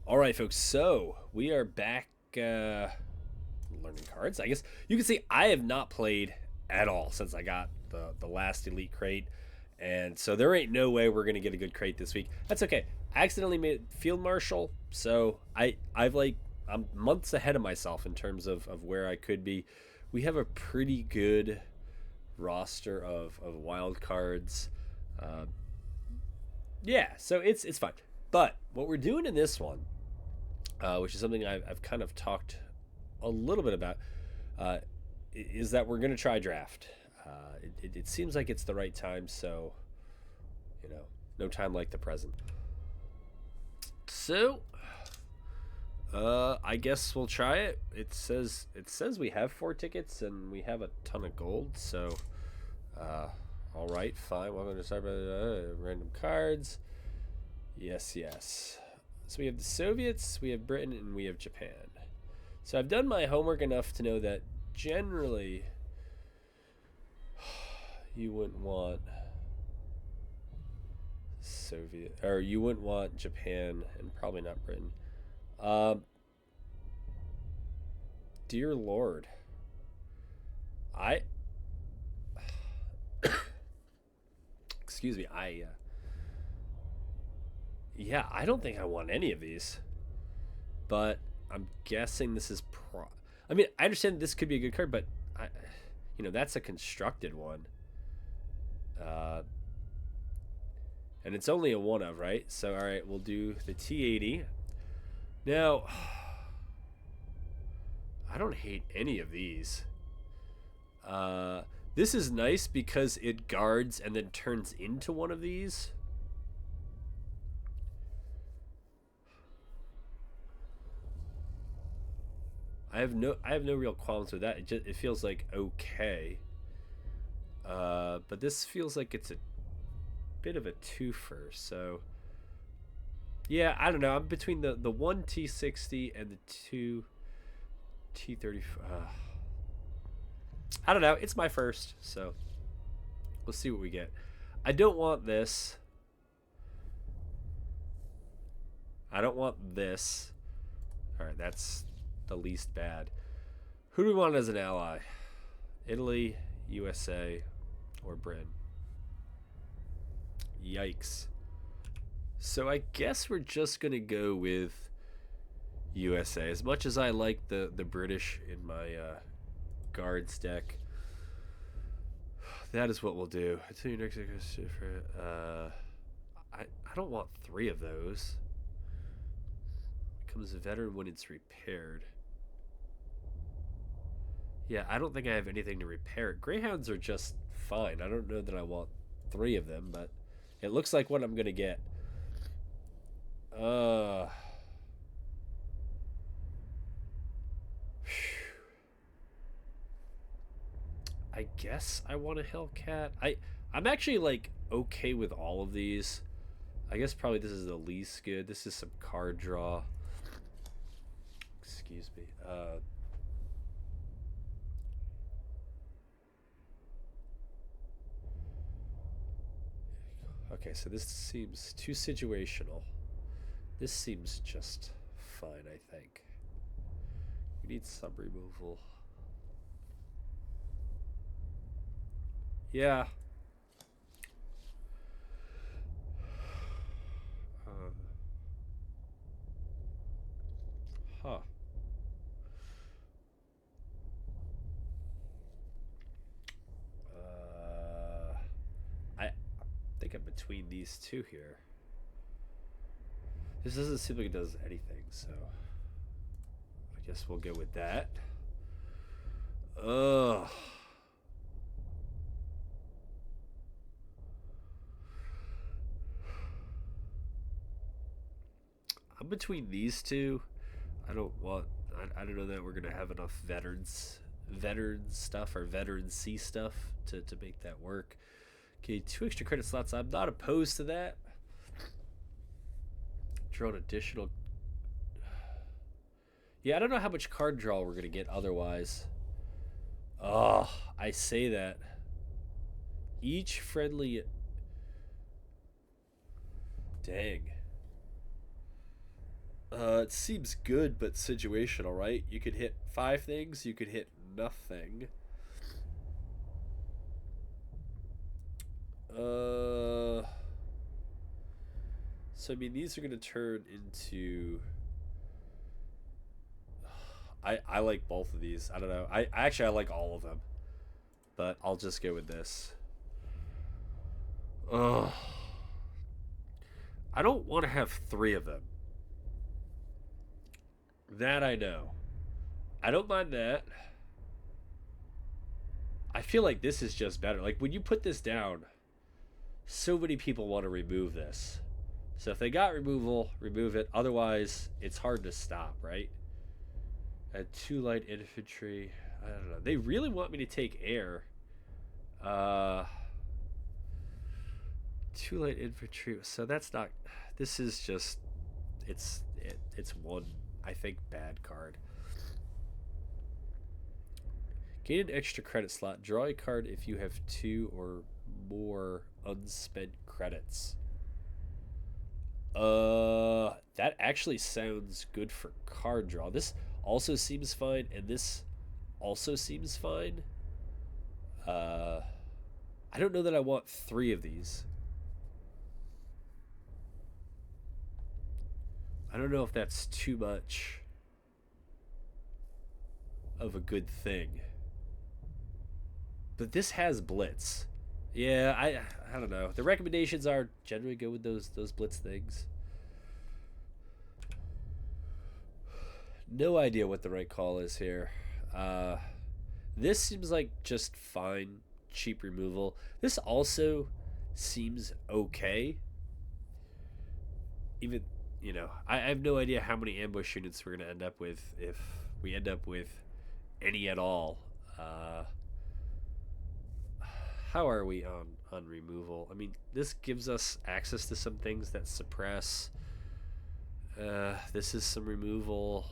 All right, folks. So we are back learning cards. I guess you can see I have not played at all since I got the last elite crate, and so there ain't no way we're gonna get a good crate this week. That's okay. I accidentally made field marshal, so I'm months ahead of myself in terms of where I could be. We have a pretty good roster of wild cards. Uh, yeah, so it's fine. But what we're doing in this one, which is something I've kind of talked a little bit about, uh, is that we're going to try draft. It seems like it's the right time, so, you know, no time like the present. So, I guess we'll try it. It says we have 4 tickets and we have a ton of gold, so, uh, all right, fine. Welcome to start by random cards. Yes, yes. So we have the Soviets, we have Britain, and we have Japan. So I've done my homework enough to know that generally you wouldn't want Soviet, or you wouldn't want Japan, and probably not Britain. Um, dear Lord, I excuse me, yeah, I don't think I want any of these, but I'm guessing this is I mean, I understand this could be a good card, but that's a constructed one. Uh, and it's only a one of, right? So, all right, we'll do the T80. Now, I don't hate any of these. Uh, this is nice because it guards and then turns into one of these. I have no real qualms with that. It feels like okay. But this feels like it's a bit of a twofer. So yeah, I don't know. I'm between the one T60 and the two T30. I don't know. It's my first, so we'll see what we get. I don't want this. I don't want this. All right, that's the least bad. Who do we want as an ally? Italy, USA, or Britain? Yikes. So I guess we're just gonna go with USA. As much as I like the British in my guards deck, that is what we'll do. I tell you next. I don't want three of those. Becomes a veteran when it's repaired. Yeah, I don't think I have anything to repair it. Greyhounds are just fine. I don't know that I want three of them, but it looks like what I'm gonna get. Uh I guess I want a Hellcat. I'm actually like okay with all of these. I guess probably this is the least good. This is some card draw. Excuse me. Okay, so this seems too situational. This seems just fine, I think. We need some removal. Yeah. Uh, huh. I think I'm between these two here. This doesn't seem like it does anything, so I guess we'll go with that. Ugh. I'm between these two. I don't want. I don't know that we're gonna have enough veteran stuff or veteran C stuff to make that work. Okay, 2 extra credit slots. I'm not opposed to that. Draw an additional. Yeah, I don't know how much card draw we're gonna get otherwise. Oh, I say that. Each friendly. Dang. It seems good, but situational, right? You could hit 5 things, you could hit nothing. So I mean, these are gonna turn into. I like both of these. I don't know. I like all of them, but I'll just go with this. Ugh. I don't want to have 3 of them. That I know. I don't mind that. I feel like this is just better. Like when you put this down, so many people want to remove this. So if they got removal, remove it. Otherwise, it's hard to stop, right? Add 2 light infantry. I don't know. They really want me to take air. Uh, 2 light infantry. So that's not. This is just. It's one. I think bad card. Gain an extra credit slot. Draw a card if you have 2 or more unspent credits. That actually sounds good for card draw. This also seems fine, and this also seems fine. I don't know that I want 3 of these. I don't know if that's too much of a good thing. But this has blitz. Yeah, I don't know. The recommendations are generally go with those blitz things. No idea what the right call is here. This seems like just fine, cheap removal. This also seems okay. Even, I have no idea how many ambush units we're going to end up with if we end up with any at all. How are we on removal? I mean, this gives us access to some things that suppress. This is some removal.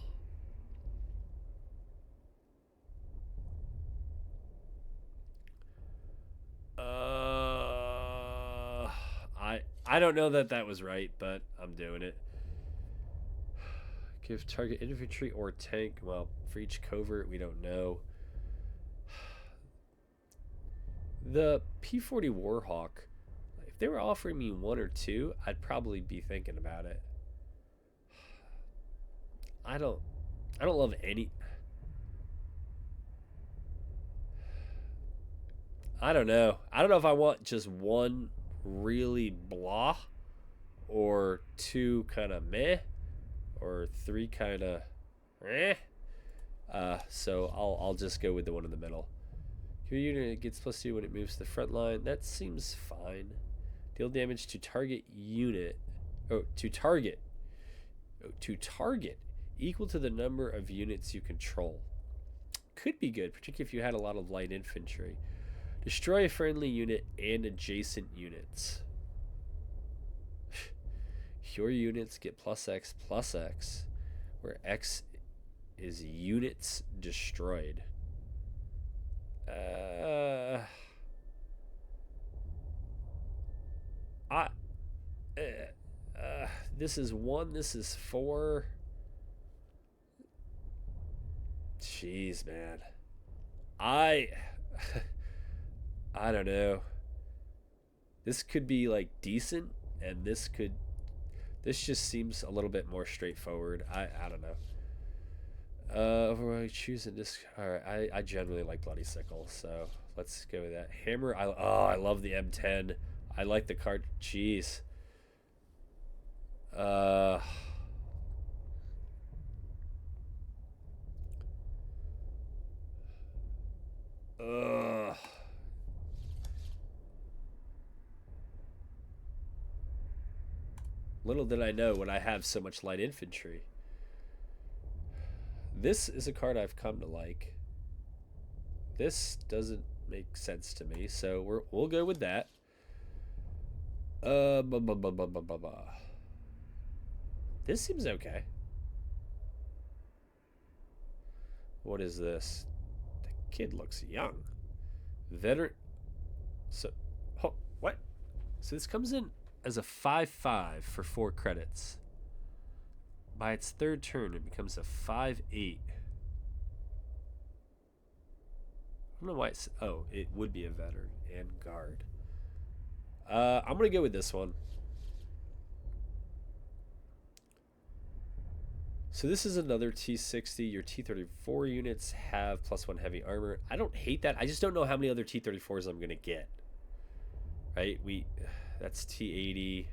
I don't know that was right, but I'm doing it. Give target infantry or tank. Well, for each covert, we don't know. The P-40 Warhawk, if they were offering me 1 or 2, I'd probably be thinking about it. I don't love any. I don't know. I don't know if I want just 1 really blah, or 2 kind of meh, or 3 kind of eh. So I'll just go with the one in the middle. Your unit gets +2 when it moves to the front line. That seems fine. Deal damage to target unit. Oh, to target. Oh, to target equal to the number of units you control. Could be good, particularly if you had a lot of light infantry. Destroy a friendly unit and adjacent units. Your units get +X, where X is units destroyed. This is 1, this is 4. Jeez, man. I don't know. This could be like decent, and this just seems a little bit more straightforward. I don't know. Overall, choosing this. All right, I generally like Bloody Sickle, so let's go with that. Hammer. I love the M10. I like the card. Jeez. Little did I know when I have so much light infantry. This is a card I've come to like. This doesn't make sense to me, so we'll go with that. This seems okay. What is this? The kid looks young. Veteran. So, what? So this comes in as a 5/5 for 4 credits. By its third turn, it becomes a 5/8. I don't know why it's... Oh, it would be a veteran and guard. I'm going to go with this one. So this is another T60. Your T34 units have +1 heavy armor. I don't hate that. I just don't know how many other T34s I'm going to get. Right? That's T80.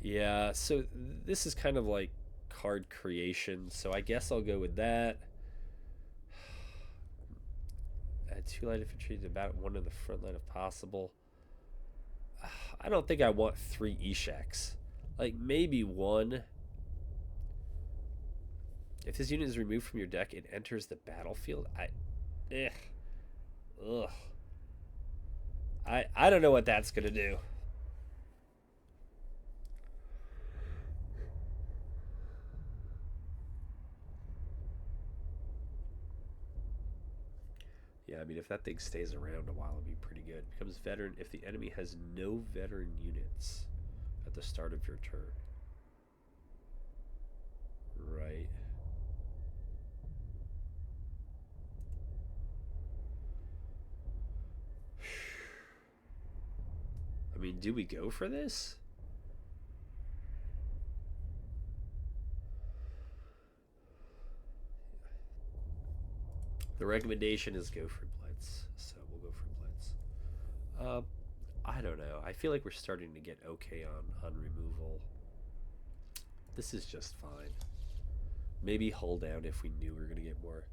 Yeah, so this is kind of like card creation. So I guess I'll go with that. Add 2 light infantry to about 1 in the front line if possible. I don't think I want 3 Eshaks. Like maybe 1. If this unit is removed from your deck, it enters the battlefield. Ugh. I don't know what that's gonna do. Yeah, I mean, if that thing stays around a while, it'd be pretty good. Becomes veteran if the enemy has no veteran units at the start of your turn. Right. I mean, do we go for this? The recommendation is go for Blitz, so we'll go for Blitz. I don't know. I feel like we're starting to get okay on removal. This is just fine. Maybe hold down if we knew we were going to get more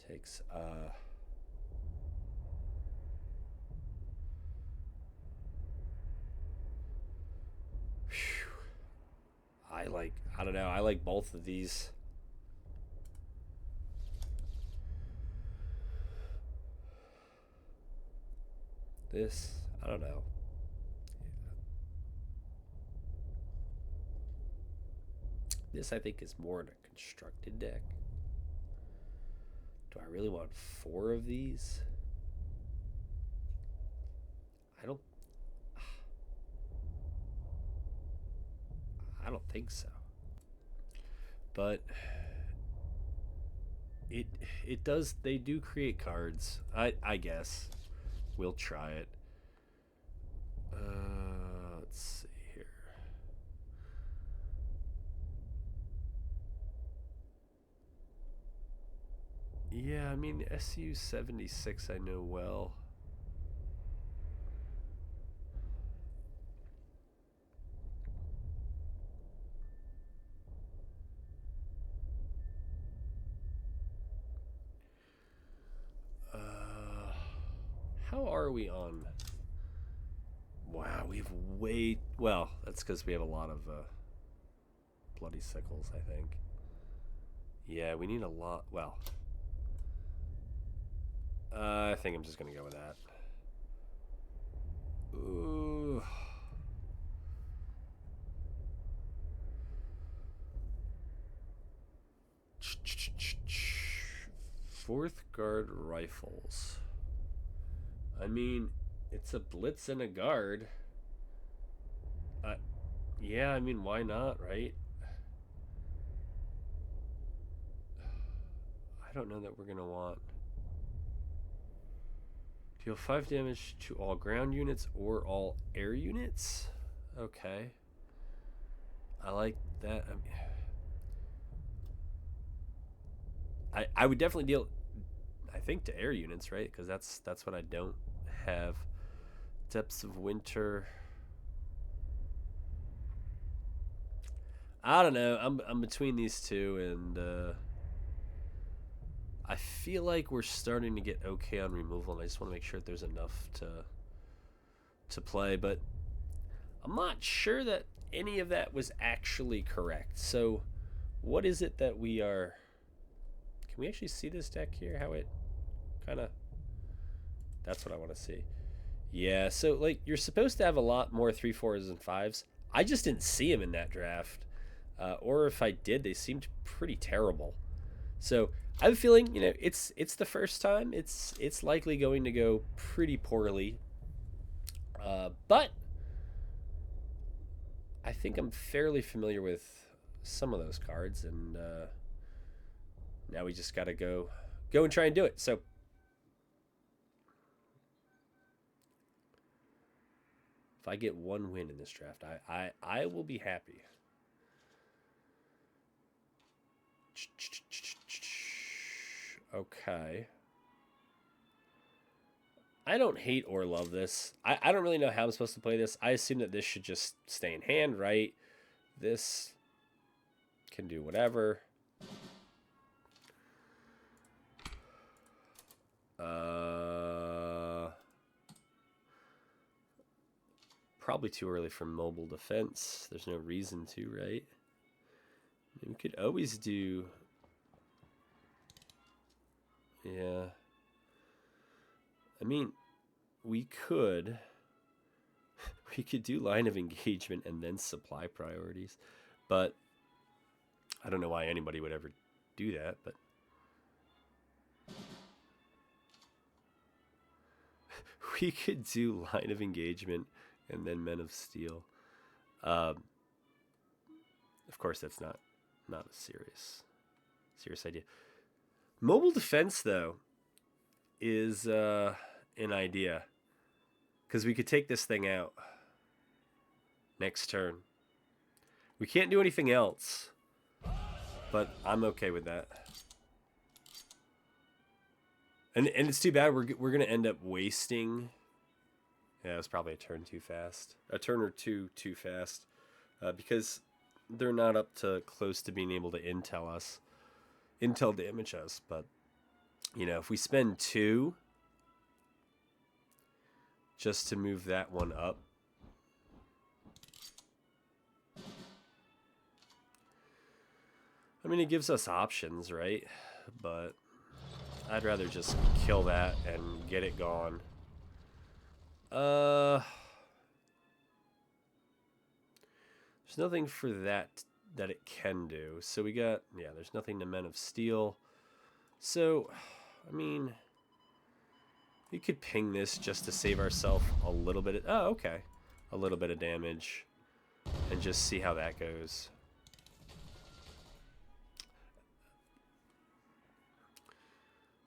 takes. I don't know. I like both of these. This, I don't know. This, I think, is more in a constructed deck. Do I really want 4 of these? I don't think so. But it does, they do create cards. I guess we'll try it. Let's see here. Yeah, I mean, SU-76 I know well. How are we on? Wow, we have way... Well, that's because we have a lot of bloody sickles, I think. Yeah, we need a lot... Well... I think I'm just going to go with that. Ooh. Fourth guard rifles. I mean, it's a blitz and a guard. Yeah, I mean, why not, right? I don't know that we're going to want... Deal 5 damage to all ground units or all air units. Okay. I like that. I would definitely deal, I think, to air units, right? Because that's what I don't have. Depths of Winter. I don't know. I'm between these two, and I feel like we're starting to get okay on removal, and I just want to make sure that there's enough to play. But I'm not sure that any of that was actually correct. So what is it that we are... Can we actually see this deck here? How it kind of... That's what I want to see. Yeah, so like you're supposed to have a lot more 3, 4s, and 5s. I just didn't see them in that draft. Or if I did, they seemed pretty terrible. So I have a feeling, you know, it's the first time. It's likely going to go pretty poorly. But I think I'm fairly familiar with some of those cards, and now we just got to go and try and do it. So if I get one win in this draft, I will be happy. Okay. I don't hate or love this. I don't really know how I'm supposed to play this. I assume that this should just stay in hand, right? This can do whatever. Probably too early for mobile defense. There's no reason to, right? We could always do... Yeah. I mean, we could do line of engagement and then supply priorities, but I don't know why anybody would ever do that, but we could do line of engagement and then Men of Steel. Of course, that's not a serious idea. Mobile defense, though, is an idea, because we could take this thing out next turn. We can't do anything else, but I'm okay with that. And it's too bad we're gonna end up wasting. Yeah, it was probably a turn too fast, a turn or two too fast, because they're not up to close to being able to intel damage us. But you know, if we spend 2 just to move that one up, I mean, it gives us options, right? But I'd rather just kill that and get it gone. There's nothing for that it can do. So we got, yeah, there's nothing to Men of Steel. So, I mean, we could ping this just to save ourselves a little bit of, okay. A little bit of damage. And just see how that goes.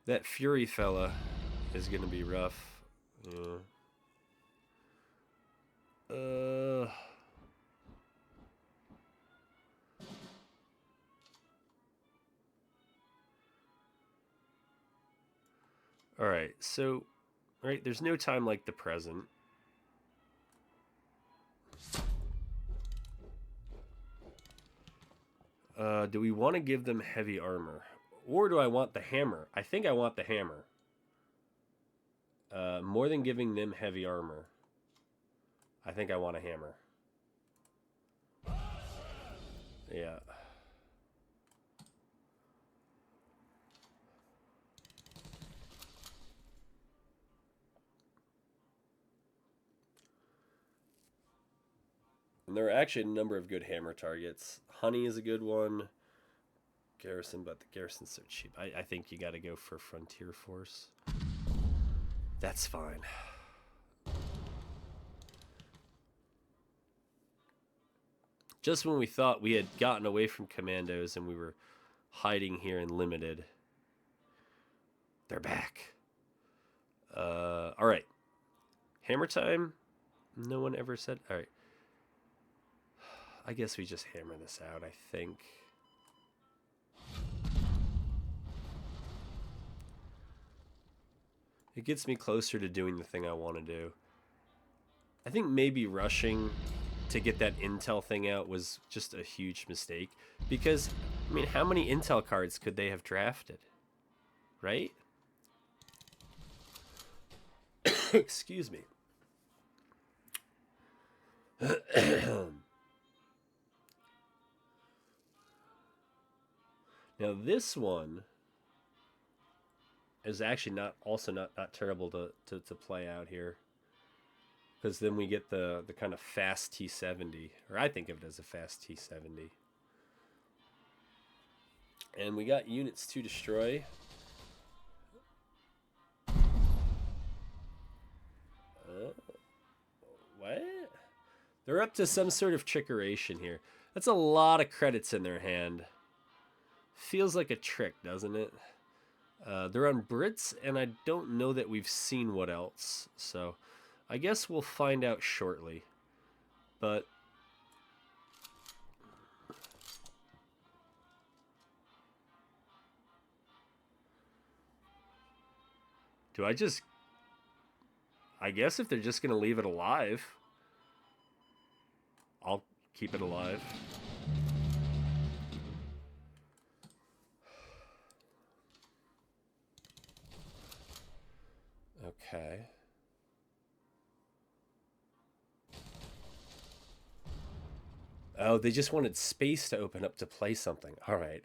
That Fury fella is going to be rough. Yeah. Alright, so, right, there's no time like the present. Do we want to give them heavy armor? Or do I want the hammer? I think I want the hammer. More than giving them heavy armor. I think I want a hammer. Yeah. And there are actually a number of good hammer targets. Honey is a good one. Garrison, but the Garrison's so cheap. I think you got to go for Frontier Force. That's fine. Just when we thought we had gotten away from commandos and we were hiding here in limited, they're back. All right. Hammer time? No one ever said. All right. I guess we just hammer this out, I think. It gets me closer to doing the thing I want to do. I think maybe rushing to get that intel thing out was just a huge mistake. Because, I mean, how many intel cards could they have drafted? Right? Excuse me. Now this one is actually not terrible to play out here, because then we get the kind of fast T70, or I think of it as a fast T70, and we got units to destroy. What? They're up to some sort of trickeration here. That's a lot of credits in their hand. Feels like a trick, doesn't it? They're on Brits, and I don't know that we've seen what else. So I guess we'll find out shortly. But do I just... I guess if they're just going to leave it alive, I'll keep it alive. Okay. Oh, they just wanted space to open up to play something. All right.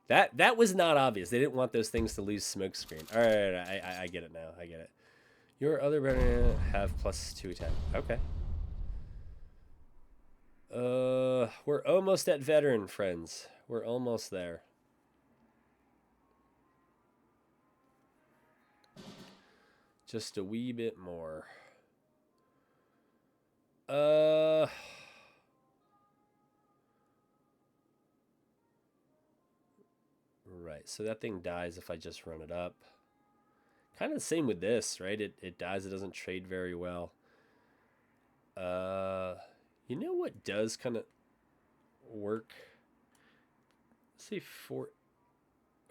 That was not obvious. They didn't want those things to lose smoke screen. All right, I get it now. I get it. Your other banana have +2 attack. Okay. We're almost at veteran, friends. We're almost there. Just a wee bit more. Right, so that thing dies if I just run it up. Kind of the same with this, right? It dies, it doesn't trade very well. You know what does kind of work? Let's say 4.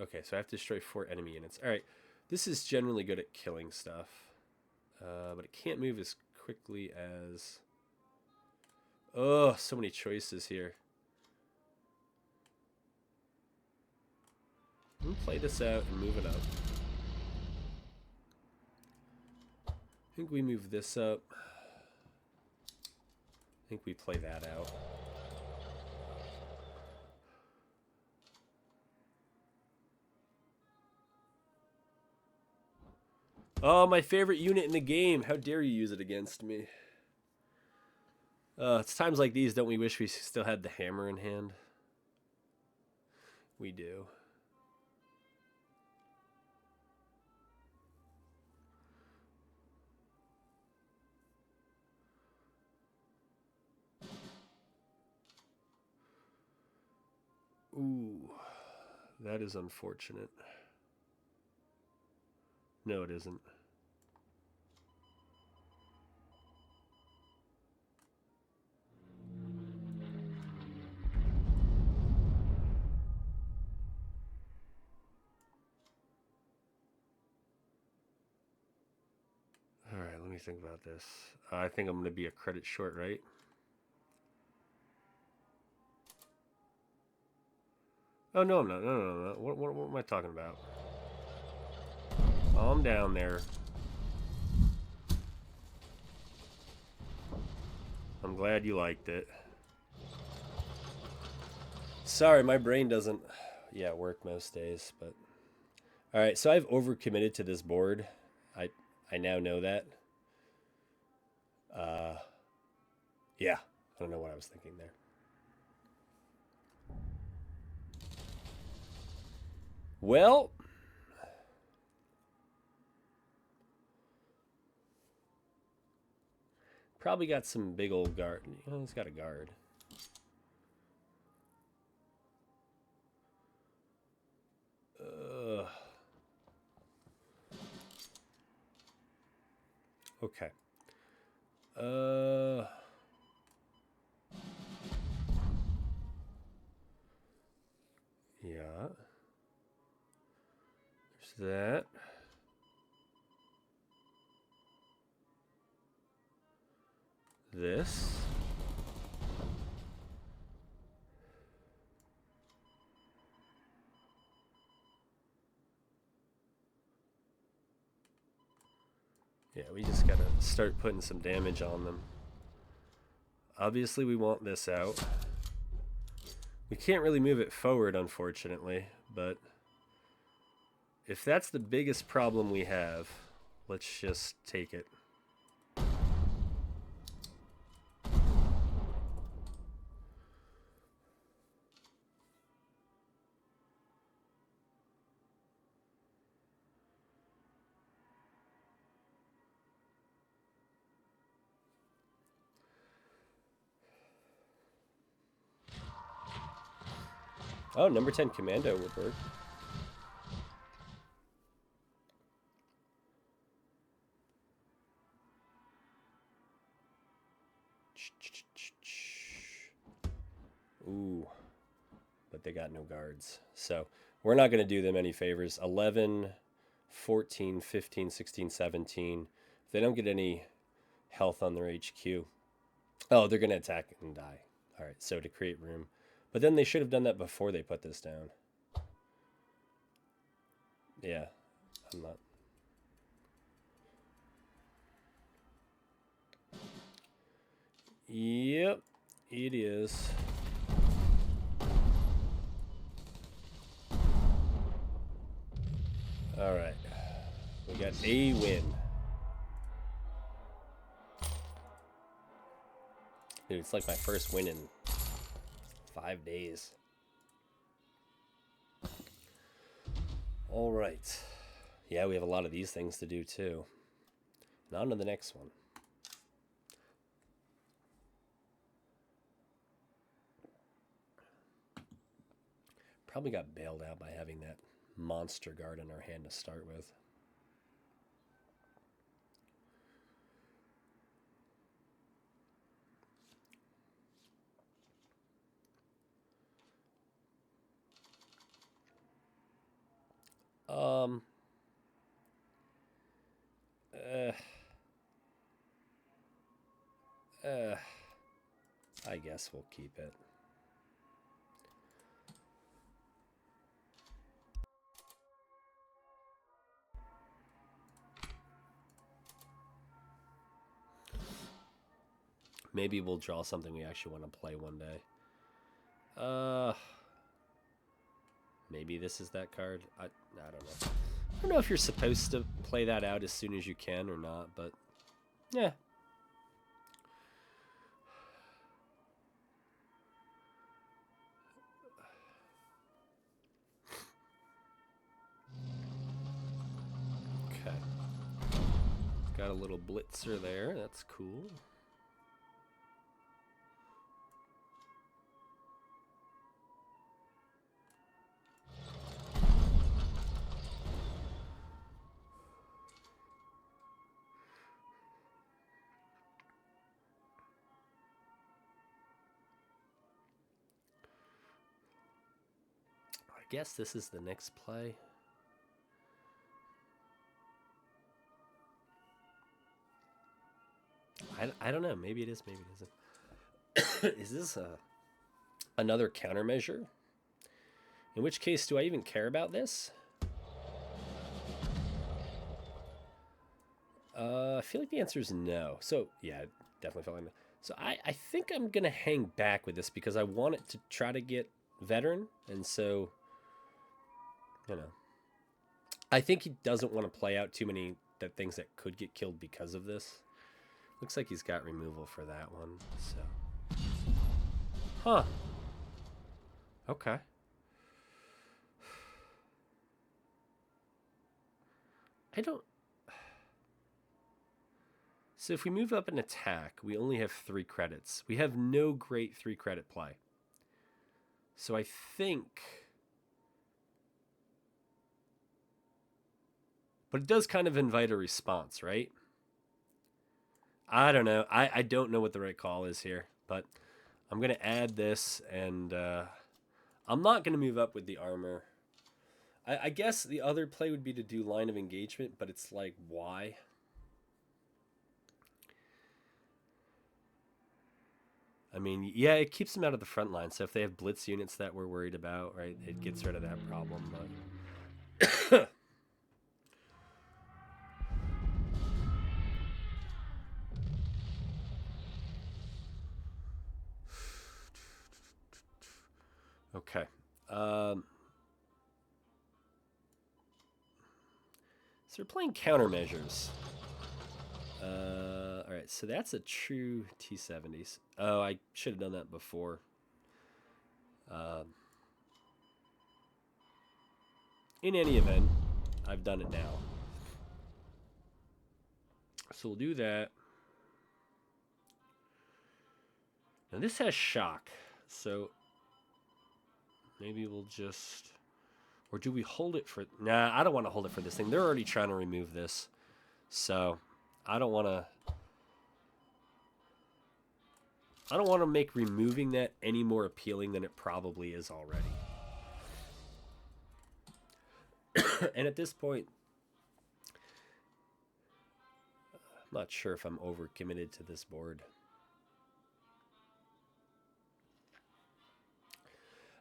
Okay, so I have to destroy 4 enemy units. All right, this is generally good at killing stuff. But it can't move as quickly as... Oh, so many choices here. I'm gonna play this out and move it up. I think we move this up. I think we play that out. Oh, my favorite unit in the game. How dare you use it against me? It's times like these, don't we wish we still had the hammer in hand? We do. Ooh, that is unfortunate. No, it isn't. All right, let me think about this. I think I'm going to be a credit short, right? Oh, no, I'm not. No. What am I talking about? Calm down there. I'm glad you liked it. Sorry, my brain doesn't work most days, but... Alright, so I've overcommitted to this board. I now know that. Yeah, I don't know what I was thinking there. Well... Probably got some big old guard. Oh, he's got a guard. Okay. Yeah. There's that. This. Yeah, we just gotta start putting some damage on them. Obviously, we want this out. We can't really move it forward, unfortunately, but if that's the biggest problem we have, let's just take it. Oh, number 10 Commando would work. Ooh, but they got no guards. So we're not going to do them any favors. 11, 14, 15, 16, 17. If they don't get any health on their HQ, oh, they're going to attack and die. All right, so to create room. But then they should have done that before they put this down. Yeah, I'm not. Yep, it is. All right, we got a win. Dude, it's like my first win in 5 days. All right. Yeah, we have a lot of these things to do too. And on to the next one. Probably got bailed out by having that monster guard in our hand to start with. Um. I guess we'll keep it. Maybe we'll draw something we actually want to play one day. Maybe this is that card. I don't know. I don't know if you're supposed to play that out as soon as you can or not, but yeah. Okay. Got a little blitzer there. That's cool. I guess this is the next play. I don't know. Maybe it is. Maybe it isn't. Is this another countermeasure? In which case, do I even care about this? I feel like the answer is no. So, yeah, definitely felt like no. So I think I'm going to hang back with this because I want it to try to get veteran. And so, you know, I think he doesn't want to play out too many things that could get killed because of this. Looks like he's got removal for that one. So, huh. Okay. I don't... So if we move up an attack, we only have 3 credits. We have no great 3 credit play. So I think... But it does kind of invite a response, right? I don't know. I don't know what the right call is here. But I'm going to add this, and I'm not going to move up with the armor. I guess the other play would be to do line of engagement, but it's like, why? I mean, yeah, it keeps them out of the front line. So if they have blitz units that we're worried about, right, it gets rid of that problem. But okay. So we're playing countermeasures. All right, so that's a true T70s. Oh, I should have done that before. In any event, I've done it now. So we'll do that. Now this has shock, so Maybe we'll just... Or do we hold it for... Nah, I don't want to hold it for this thing. They're already trying to remove this. So, I don't want to... I don't want to make removing that any more appealing than it probably is already. And at this point, I'm not sure if I'm over-committed to this board.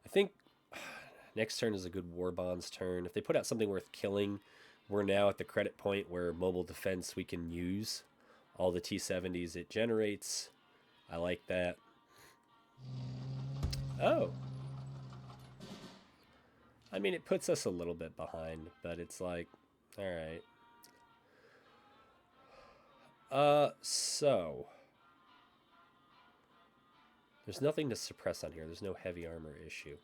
I think next turn is a good War Bonds turn. If they put out something worth killing, we're now at the credit point where mobile defense we can use all the T-70s it generates. I like that. Oh. I mean, it puts us a little bit behind, but it's like, all right. So there's nothing to suppress on here. There's no heavy armor issue.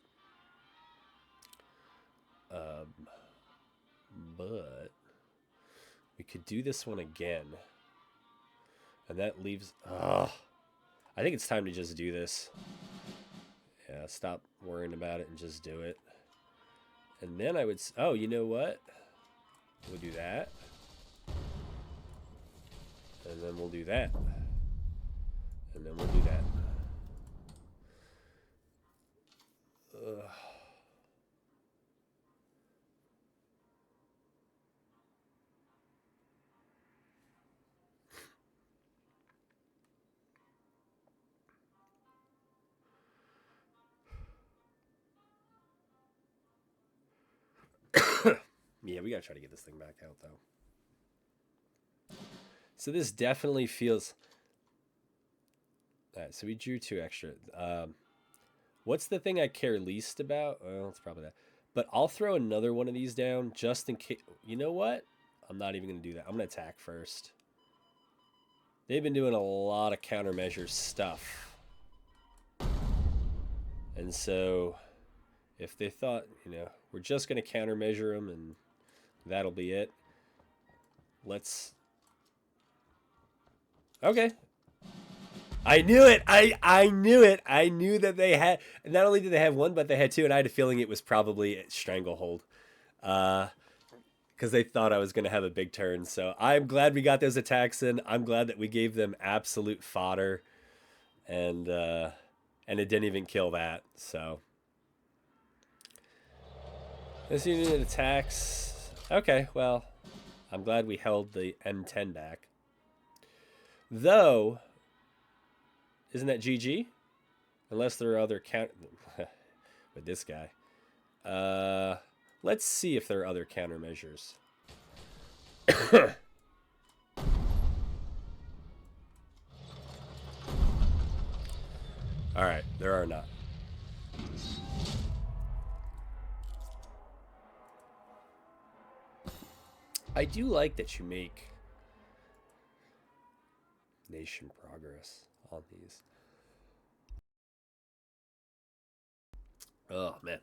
But we could do this one again. And that leaves... I think it's time to just do this. Yeah, stop worrying about it and just do it. And then I would... Oh, you know what? We'll do that. And then we'll do that. And then we'll do that. Ugh. Yeah, we gotta try to get this thing back out, though. So this definitely feels... All right, so we drew 2 extra. What's the thing I care least about? Well, it's probably that. But I'll throw another one of these down just in case... You know what? I'm not even going to do that. I'm going to attack first. They've been doing a lot of countermeasure stuff. And so if they thought, you know, we're just going to countermeasure them and that'll be it. Let's... Okay. I knew it. I knew it. I knew that they had... Not only did they have 1, but they had 2, and I had a feeling it was probably Stranglehold. Because they thought I was going to have a big turn. So I'm glad we got those attacks in. I'm glad that we gave them absolute fodder. And it didn't even kill that. So this unit attacks. Okay, well, I'm glad we held the M10 back. Though, isn't that GG? Unless there are other count with this guy. Let's see if there are other countermeasures. All right, there are not. I do like that you make nation progress on these. Oh, man.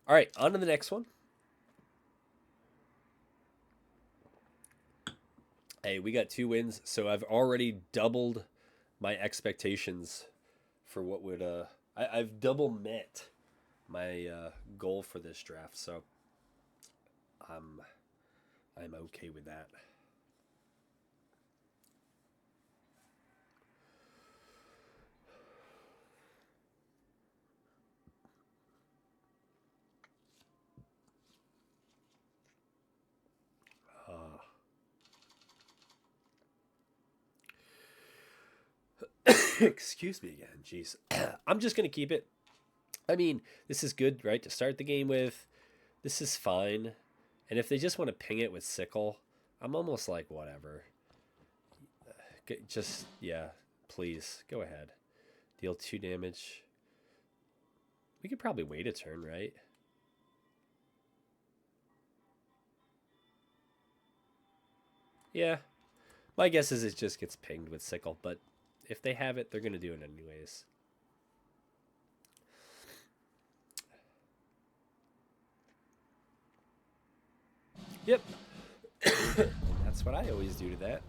All right, on to the next one. Hey, we got 2 wins, so I've already doubled my expectations for what would... I've double met my goal for this draft, so I'm okay with that. Excuse me again, jeez. I'm just going to keep it. I mean, this is good, right, to start the game with. This is fine. And if they just want to ping it with Sickle, I'm almost like, whatever. Just, yeah, please, go ahead. Deal 2 damage. We could probably wait a turn, right? Yeah. My guess is it just gets pinged with Sickle, but if they have it, they're going to do it anyways. Yep. That's what I always do to that.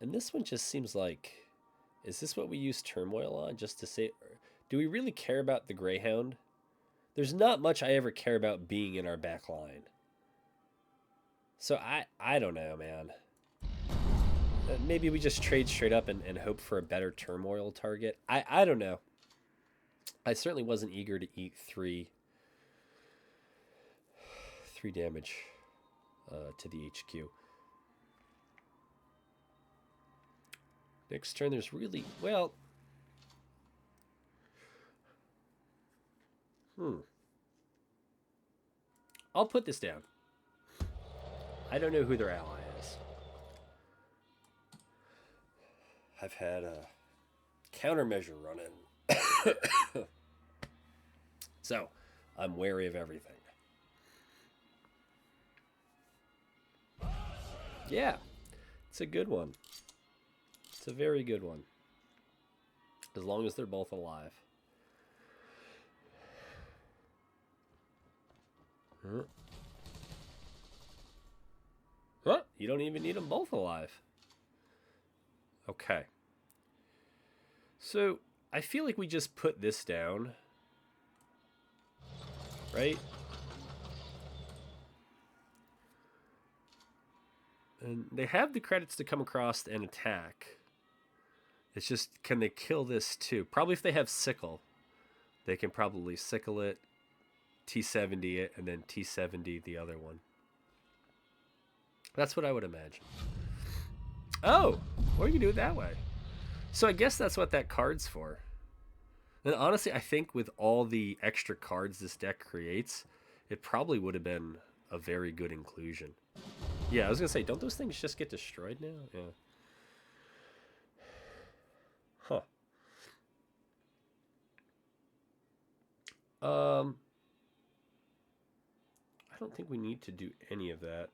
And this one just seems like Is this what we use Turmoil on? Just to say, do we really care about the Greyhound? There's not much I ever care about being in our back line. So I don't know, man. Maybe we just trade straight up and hope for a better Turmoil target. I don't know. I certainly wasn't eager to eat three damage to the HQ. Next turn, there's really, well, I'll put this down. I don't know who their ally is. I've had a countermeasure run in. So, I'm wary of everything. Yeah, it's a good one. It's a very good one. As long as they're both alive. Huh? You don't even need them both alive. Okay. So, I feel like we just put this down. Right? And they have the credits to come across and attack. It's just, can they kill this too? Probably if they have sickle. They can probably sickle it, T70 it, and then T70 the other one. That's what I would imagine. Oh, or you can do it that way. So I guess that's what that card's for. And honestly, I think with all the extra cards this deck creates, it probably would have been a very good inclusion. Yeah, I was going to say, don't those things just get destroyed now? Yeah. Huh. I don't think we need to do any of that.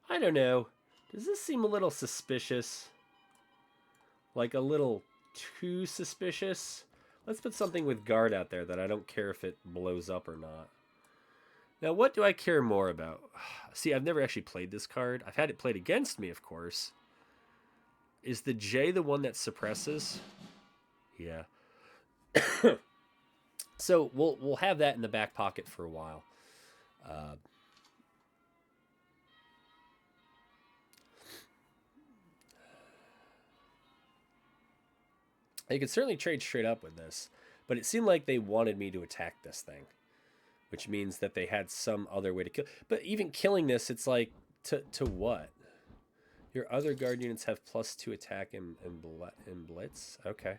I don't know. Does this seem a little suspicious? Like a little too suspicious? Let's put something with guard out there that I don't care if it blows up or not. Now, what do I care more about? See, I've never actually played this card. I've had it played against me, of course. Is the J the one that suppresses? Yeah. So we'll have that in the back pocket for a while. You could certainly trade straight up with this, but it seemed like they wanted me to attack this thing, which means that they had some other way to kill. But even killing this, it's like, to what? Your other guard units have +2 attack and blitz? Okay.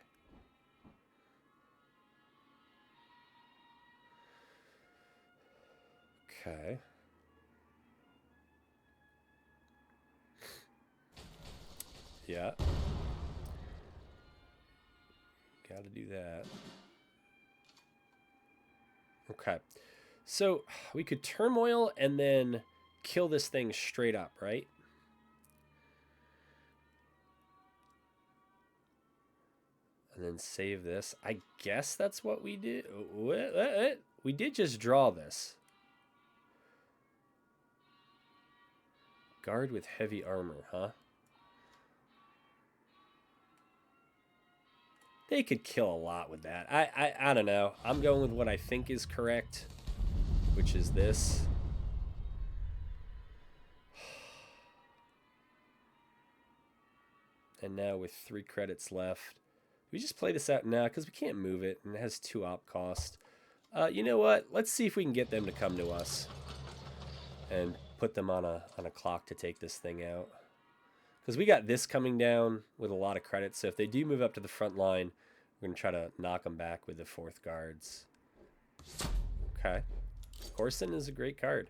Okay. Yeah. Gotta do that. Okay. So we could turmoil and then kill this thing straight up, right? And then save this. I guess that's what we did. What? We did just draw this. Guard with heavy armor, huh? They could kill a lot with that. I don't know. I'm going with what I think is correct, which is this. And now with 3 credits left, we just play this out now because we can't move it and it has 2 op cost. You know what? Let's see if we can get them to come to us and put them on a clock to take this thing out. Because we got this coming down with a lot of credits, so if they do move up to the front line, we're going to try to knock them back with the 4th guards. Okay. Corson is a great card.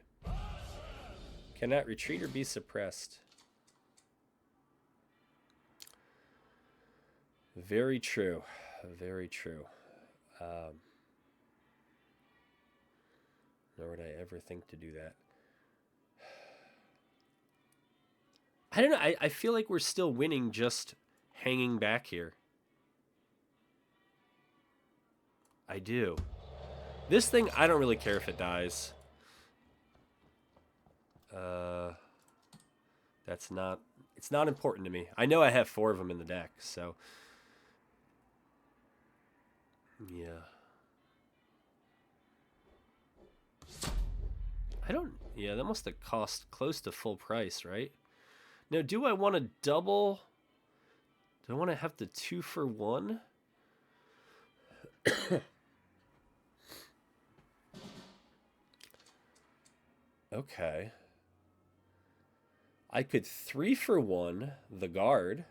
Cannot retreat or be suppressed. Very true. Very true. Nor would I ever think to do that. I don't know. I feel like we're still winning just hanging back here. I do. This thing, I don't really care if it dies. That's not... It's not important to me. I know I have 4 of them in the deck, so... Yeah. I don't... Yeah, that must have cost close to full price, right? Now, do I want to double... Do I want to have the 2 for 1? Okay. I could 3 for 1 the guard.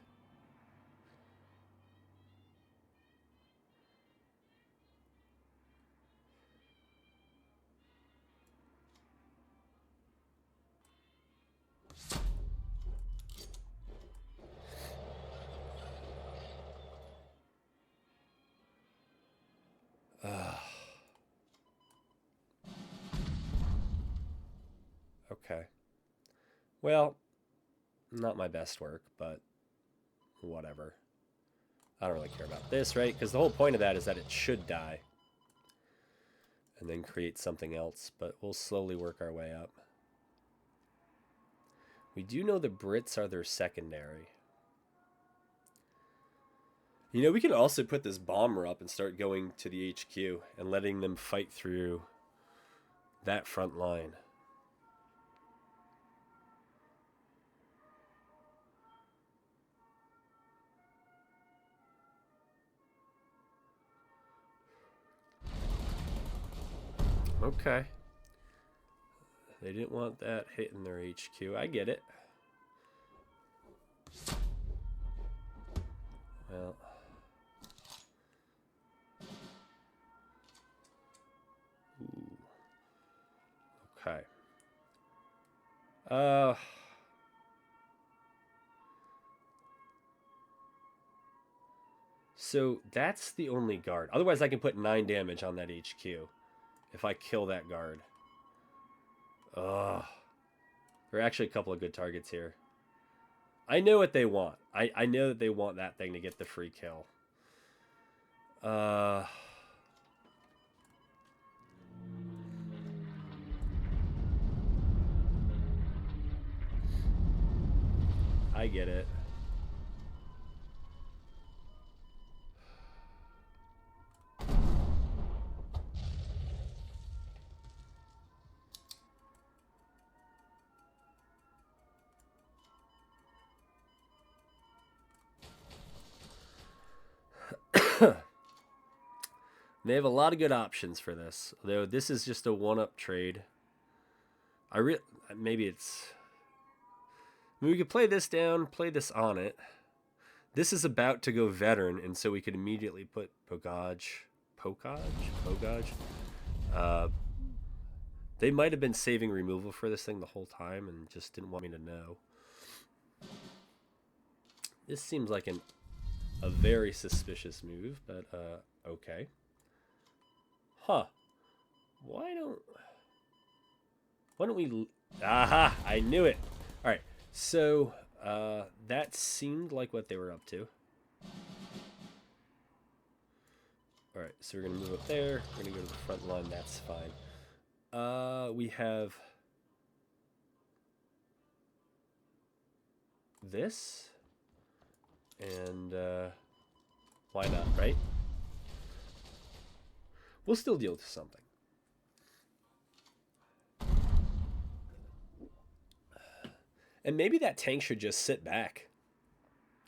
Okay. Well, not my best work, but whatever. I don't really care about this, right? Because the whole point of that is that it should die. And then create something else, but we'll slowly work our way up. We do know the Brits are their secondary. You know, we could also put this bomber up and start going to the HQ and letting them fight through that front line. Okay. They didn't want that hitting their HQ. I get it. Well. Ooh. Okay. So that's the only guard. Otherwise, I can put 9 damage on that HQ if I kill that guard. Ugh. There are actually a couple of good targets here. I know what they want. I know that they want that thing to get the free kill. I get it. They have a lot of good options for this. Though this is just a one-up trade. Maybe it's... I mean, we could play this down, play this on it. This is about to go veteran, and so we could immediately put Pogage. They might have been saving removal for this thing the whole time and just didn't want me to know. This seems like a very suspicious move, but okay. Huh. Why don't we... Aha! I knew it! Alright, so that seemed like what they were up to. Alright, so we're going to move up there. We're going to go to the front line. That's fine. We have this. And why not, right? We'll still deal with something. And maybe that tank should just sit back.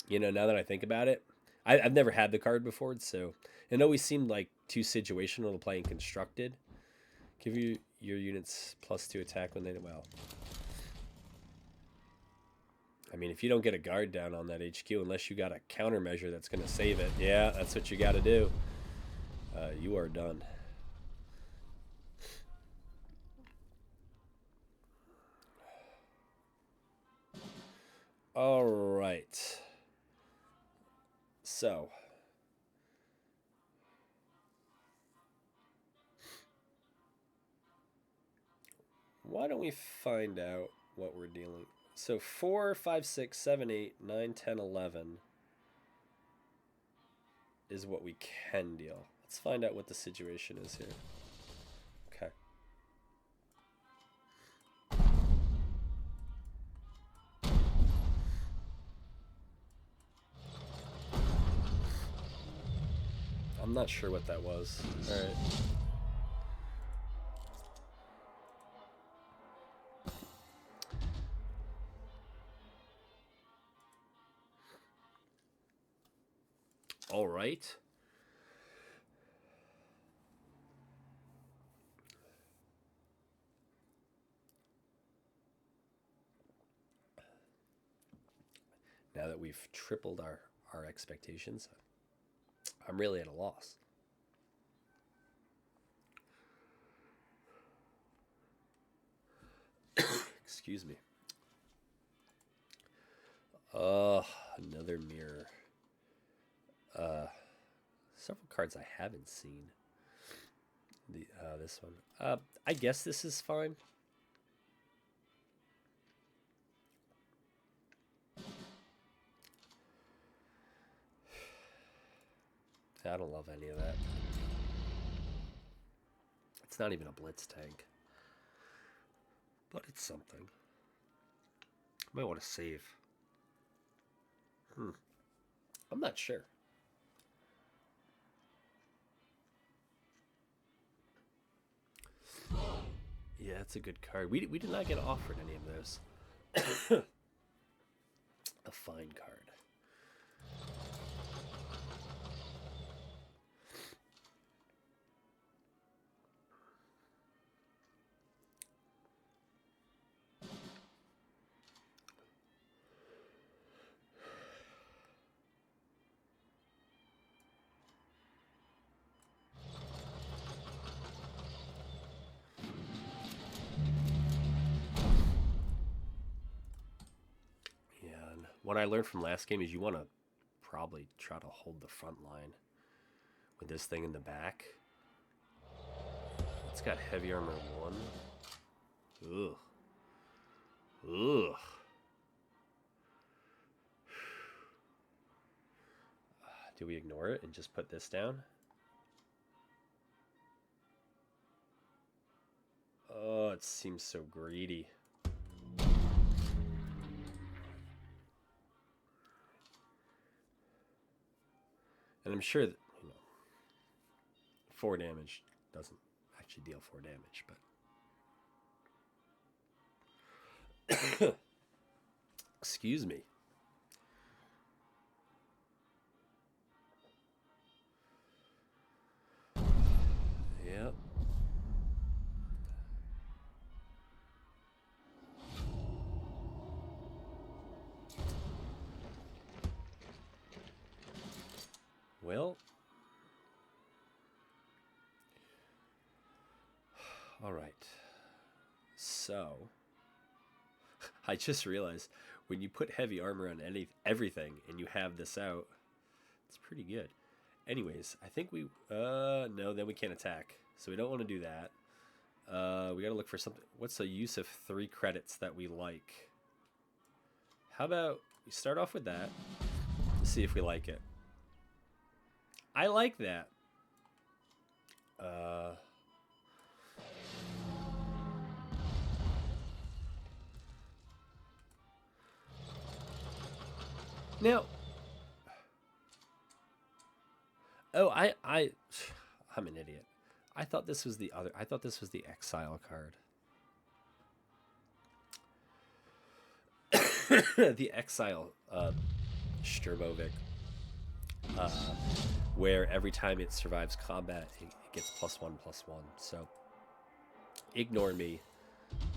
You know, now that I think about it. I've never had the card before, so it always seemed like too situational to play in constructed. Give you your units +2 attack when they... Well, I mean, if you don't get a guard down on that HQ, unless you got a countermeasure that's going to save it, yeah, that's what you got to do. You are done. All right. So. Why don't we find out what we're dealing? So 4, 5, 6, 7, 8, 9, 10, 11 is what we can deal. Let's find out what the situation is here. Okay. I'm not sure what that was. All right. All right. Now that we've tripled our expectations, I'm really at a loss. Excuse me. Another mirror. Several cards I haven't seen. This one. I guess this is fine. I don't love any of that. It's not even a blitz tank. But it's something. Might want to save. I'm not sure. Yeah, it's a good card. We did not get offered any of those. A fine card. What I learned from last game is you want to probably try to hold the front line with this thing in the back. It's got heavy armor 1. Ugh. Ugh. Do we ignore it and just put this down? Oh, it seems so greedy. And I'm sure that, 4 damage doesn't actually deal 4 damage, but... Excuse me. Yep. Well... All right. So, I just realized when you put heavy armor on everything and you have this out, it's pretty good. Anyways, I think we no, then we can't attack. So we don't want to do that. We got to look for something. What's the use of 3 credits that we like? How about we start off with that? See if we like it. I like that. Now, oh, I'm an idiot. I thought this was the other. I thought this was the exile card. The exile Sturbovic, where every time it survives combat, it gets +1/+1. So, ignore me.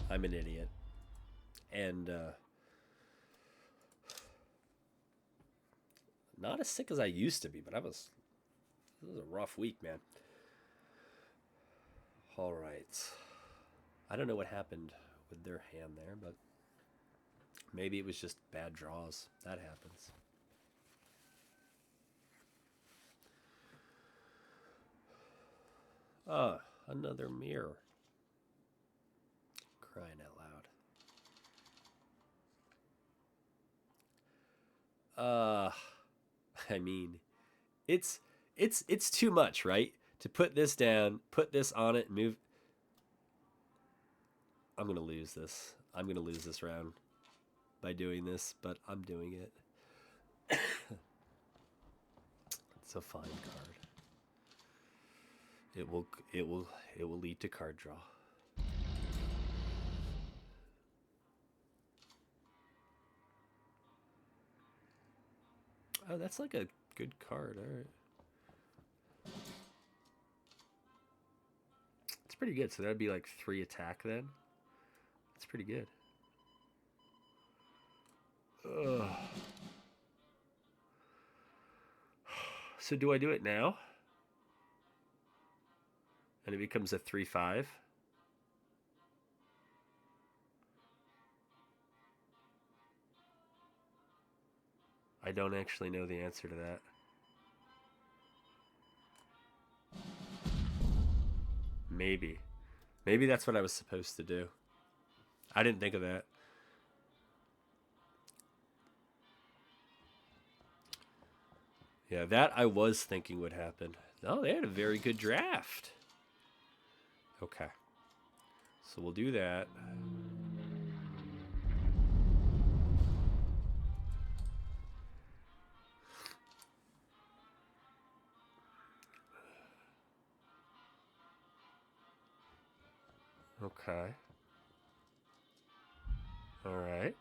I'm an idiot. And not as sick as I used to be, but this was a rough week, man. All right. I don't know what happened with their hand there, but maybe it was just bad draws. That happens. Another mirror. Crying out loud. I mean, it's too much, right? To put this down, put this on it, move. I'm gonna lose this. I'm gonna lose this round by doing this, but I'm doing it. It's a fine card. It will it will it will lead to card draw. Oh, that's like a good card. All right. It's pretty good. So that'd be like 3 attack then. That's pretty good. Ugh. So do I do it now? And it becomes a 3/5. I don't actually know the answer to that. Maybe. Maybe that's what I was supposed to do. I didn't think of that. Yeah, that I was thinking would happen. Oh, they had a very good draft. Okay. So we'll do that. Okay. All right.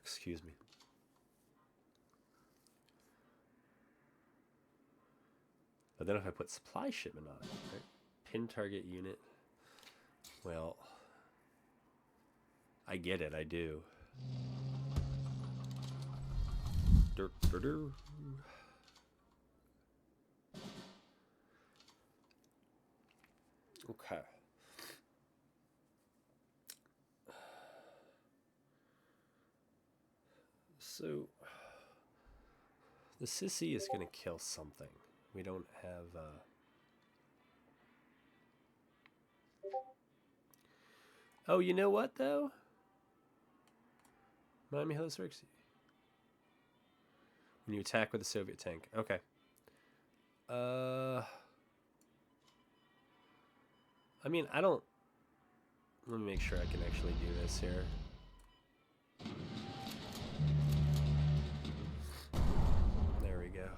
Excuse me. But then if I put supply shipment on it, right? Pin target unit. Well, I get it. I do. Okay. So the sissy is going to kill something. We don't have. Oh, you know what though? Remind me how this works. When you attack with a Soviet tank. Okay. I mean, I don't. Let me make sure I can actually do this here. There we go.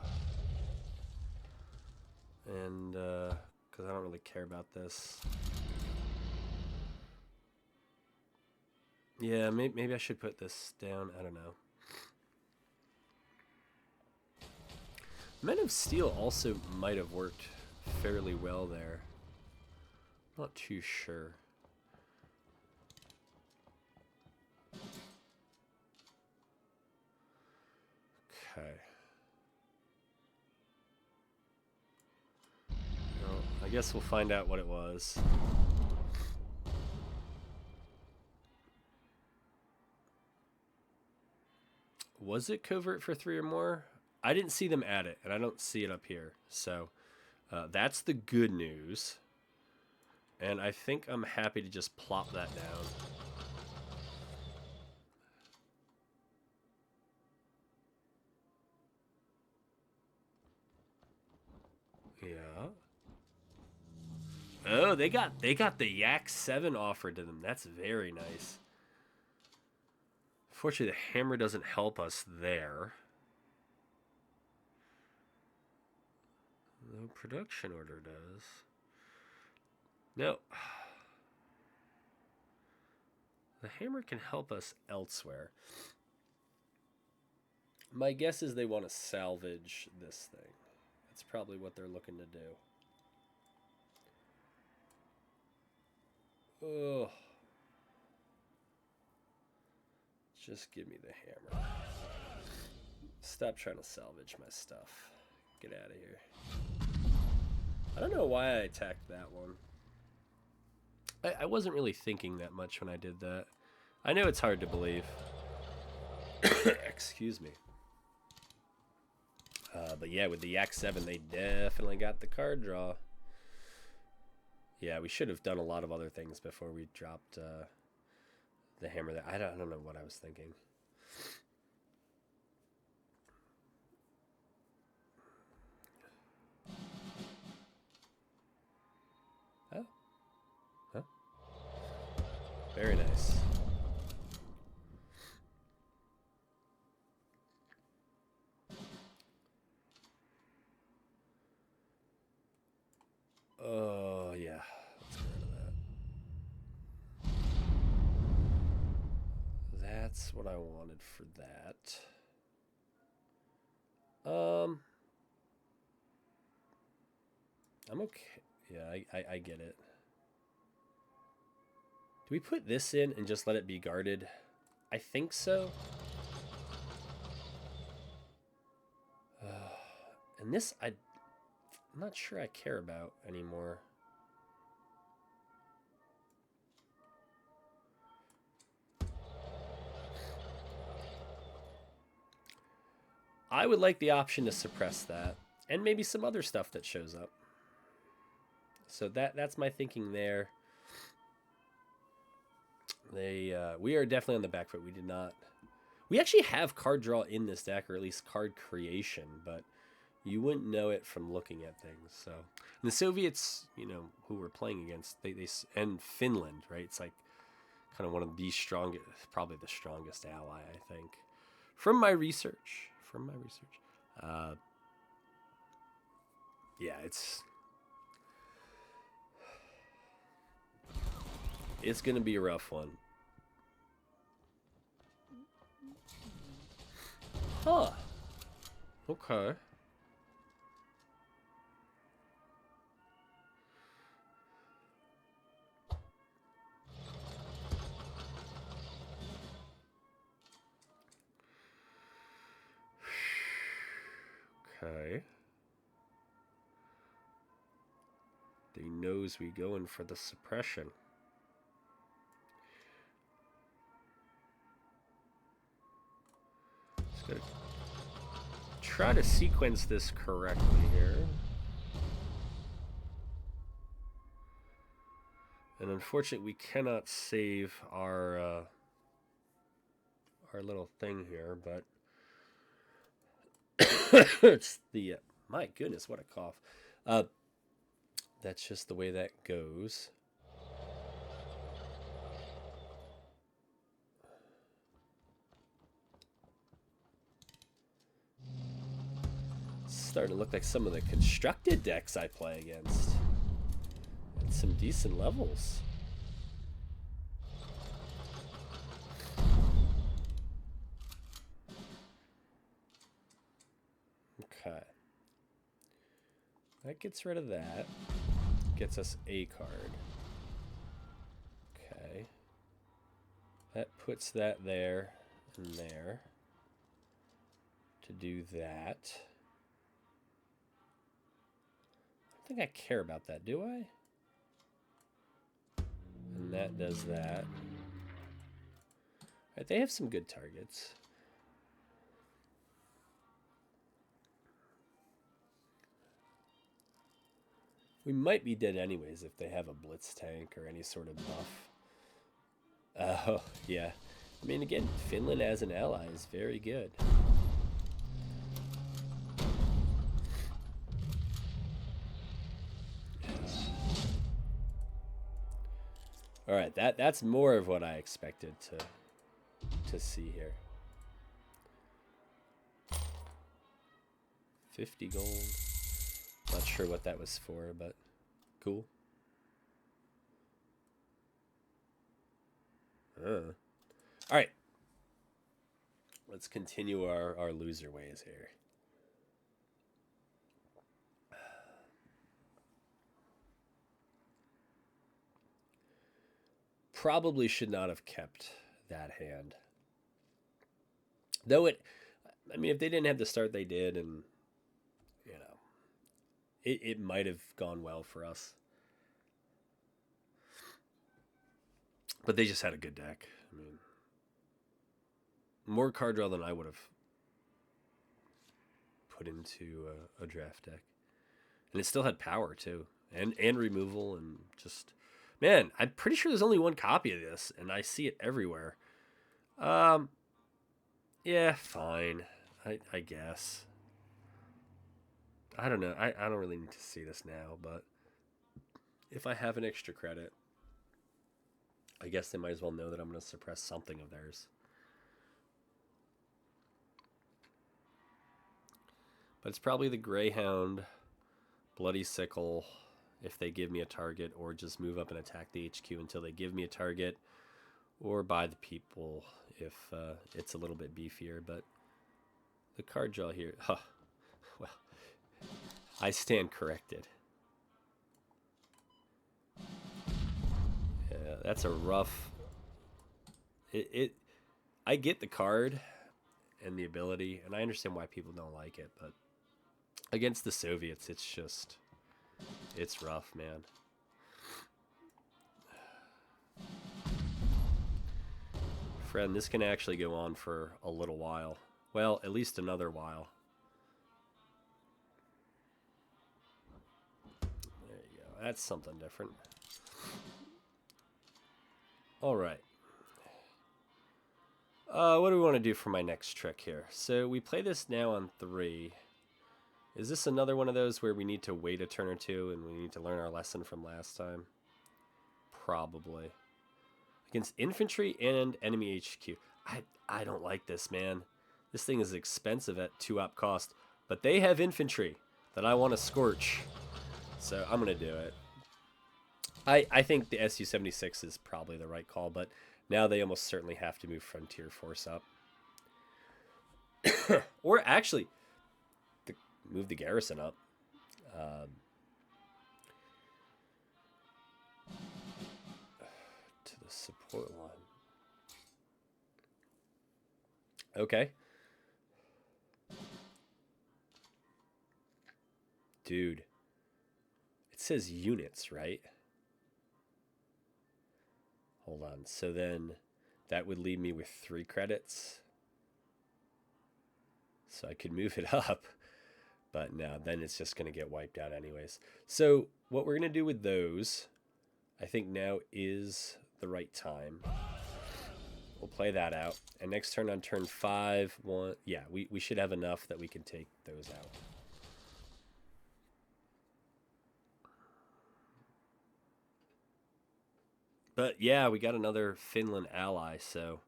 And because I don't really care about this. Yeah, maybe I should put this down. I don't know. Men of Steel also might have worked fairly well there. Not too sure. Okay. Well, I guess we'll find out what it was. Was it covert for 3 or more? I didn't see them add it, and I don't see it up here. So that's the good news. And I think I'm happy to just plop that down. Yeah. Oh, they got the Yak 7 offered to them. That's very nice. Fortunately, the hammer doesn't help us there. No production order does. No. The hammer can help us elsewhere. My guess is they want to salvage this thing. That's probably what they're looking to do. Oh. Just give me the hammer. Stop trying to salvage my stuff. Get out of here. I don't know why I attacked that one. I wasn't really thinking that much when I did that. I know it's hard to believe. Excuse me. But yeah, with the Yak 7, they definitely got the card draw. Yeah, we should have done a lot of other things before we dropped the hammer there. I don't know what I was thinking. Oh. Huh? Very nice. Oh, yeah. Let's get rid of that. That's what I wanted for that. I'm okay. Yeah, I get it. Do we put this in and just let it be guarded? I think so. And this, I'm not sure I care about anymore. I would like the option to suppress that, and maybe some other stuff that shows up. So that's my thinking there. We are definitely on the back foot. We did not. We actually have card draw in this deck, or at least card creation, but you wouldn't know it from looking at things. So and the Soviets, who we're playing against, they and Finland, right? It's like kind of one of the strongest, probably the strongest ally, I think, from my research. Yeah, it's gonna be a rough one. Huh. Okay. Okay. He knows we going for the suppression. Just gotta try to sequence this correctly here. And unfortunately, we cannot save our little thing here, but it's the my goodness, what a cough. That's just the way that goes. It's starting to look like some of the constructed decks I play against. At some decent levels. Okay. That gets rid of that. Gets us a card. Okay. That puts that there and there. To do that. I don't think I care about that, do I? And that does that. Right, they have some good targets. We might be dead anyways if they have a blitz tank or any sort of buff. Oh, yeah. I mean, again, Finland as an ally is very good. All right, that's more of what I expected to see here. 50 gold. Not sure what that was for, but cool. All right. Let's continue our loser ways here. Probably should not have kept that hand. Though I mean, if they didn't have the start they did, and, it might have gone well for us. But they just had a good deck. I mean, more card draw than I would have put into a draft deck. And it still had power, too. And removal, and just Man, I'm pretty sure there's only one copy of this, and I see it everywhere. Um, yeah, fine. I guess. I don't know. I don't really need to see this now, but if I have an extra credit, I guess they might as well know that I'm going to suppress something of theirs. But it's probably the Greyhound, Bloody Sickle, if they give me a target, or just move up and attack the HQ until they give me a target, or buy the people if it's a little bit beefier. But the card draw here, huh, well, I stand corrected. Yeah, that's a rough. I get the card and the ability, and I understand why people don't like it, but against the Soviets, it's rough, man. Friend, this can actually go on for a little while. Well, at least another while. There you go. That's something different. All right. What do we want to do for my next trick here? So we play this now on 3. Is this another one of those where we need to wait a turn or two and we need to learn our lesson from last time? Probably. Against infantry and enemy HQ. I don't like this, man. This thing is expensive at 2-op cost, but they have infantry that I want to scorch. So I'm going to do it. I think the Su-76 is probably the right call, but now they almost certainly have to move Frontier Force up. Or actually, move the garrison up. To the support line. Okay. Dude. It says units, right? Hold on. So then that would leave me with 3 credits. So I could move it up. But no, then it's just going to get wiped out anyways. So what we're going to do with those, I think now is the right time. We'll play that out. And next turn on turn 5, yeah, we should have enough that we can take those out. But yeah, we got another Finland ally, so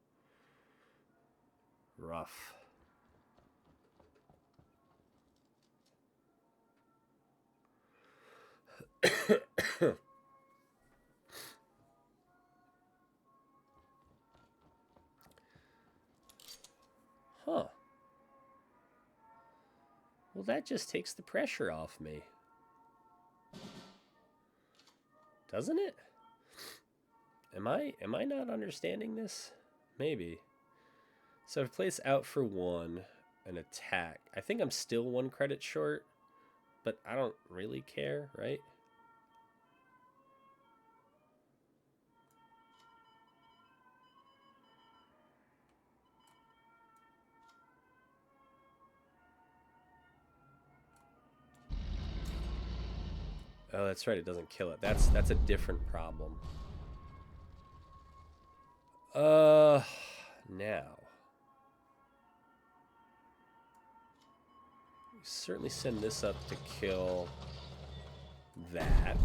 rough. Huh. Well, that just takes the pressure off me. Doesn't it? Am I not understanding this? Maybe. So if I place out for 1 an attack, I think I'm still 1 credit short, but I don't really care, right? Oh, that's right. It doesn't kill it. That's a different problem. Now. We certainly send this up to kill that.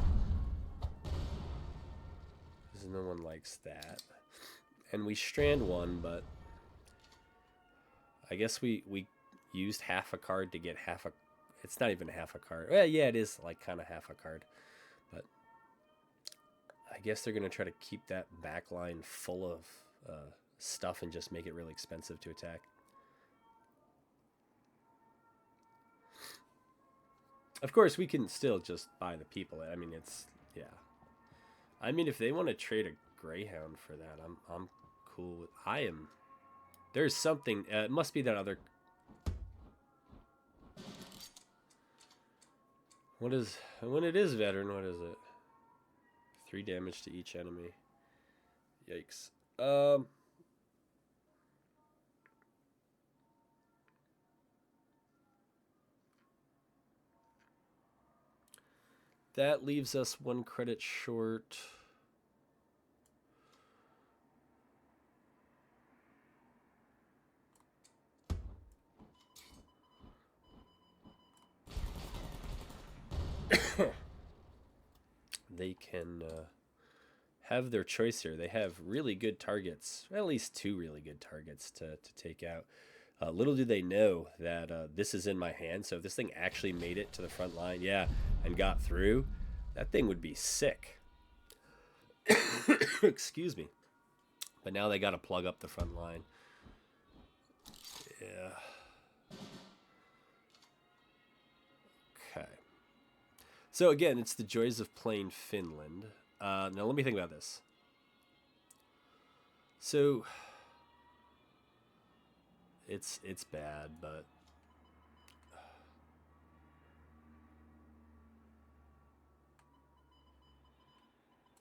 Because no one likes that. And we strand 1, but I guess we used half a card to get half a... It's not even half a card. Well, yeah, it is like kind of half a card. But I guess they're going to try to keep that back line full of stuff and just make it really expensive to attack. Of course, we can still just buy the people. I mean, it's... Yeah. I mean, if they want to trade a Greyhound for that, I'm cool with... I am... There's something... it must be that other... What is... When it is veteran, what is it? 3 damage to each enemy. Yikes. That leaves us 1 credit short. can have their choice here. They have really good targets, at least two really good targets to take out. Little do they know that this is in my hand, so if this thing actually made it to the front line, yeah, and got through, that thing would be sick. Excuse me. But now they got to plug up the front line. Yeah. Okay. So again, it's the joys of playing Finland. Now let me think about this. So it's bad, but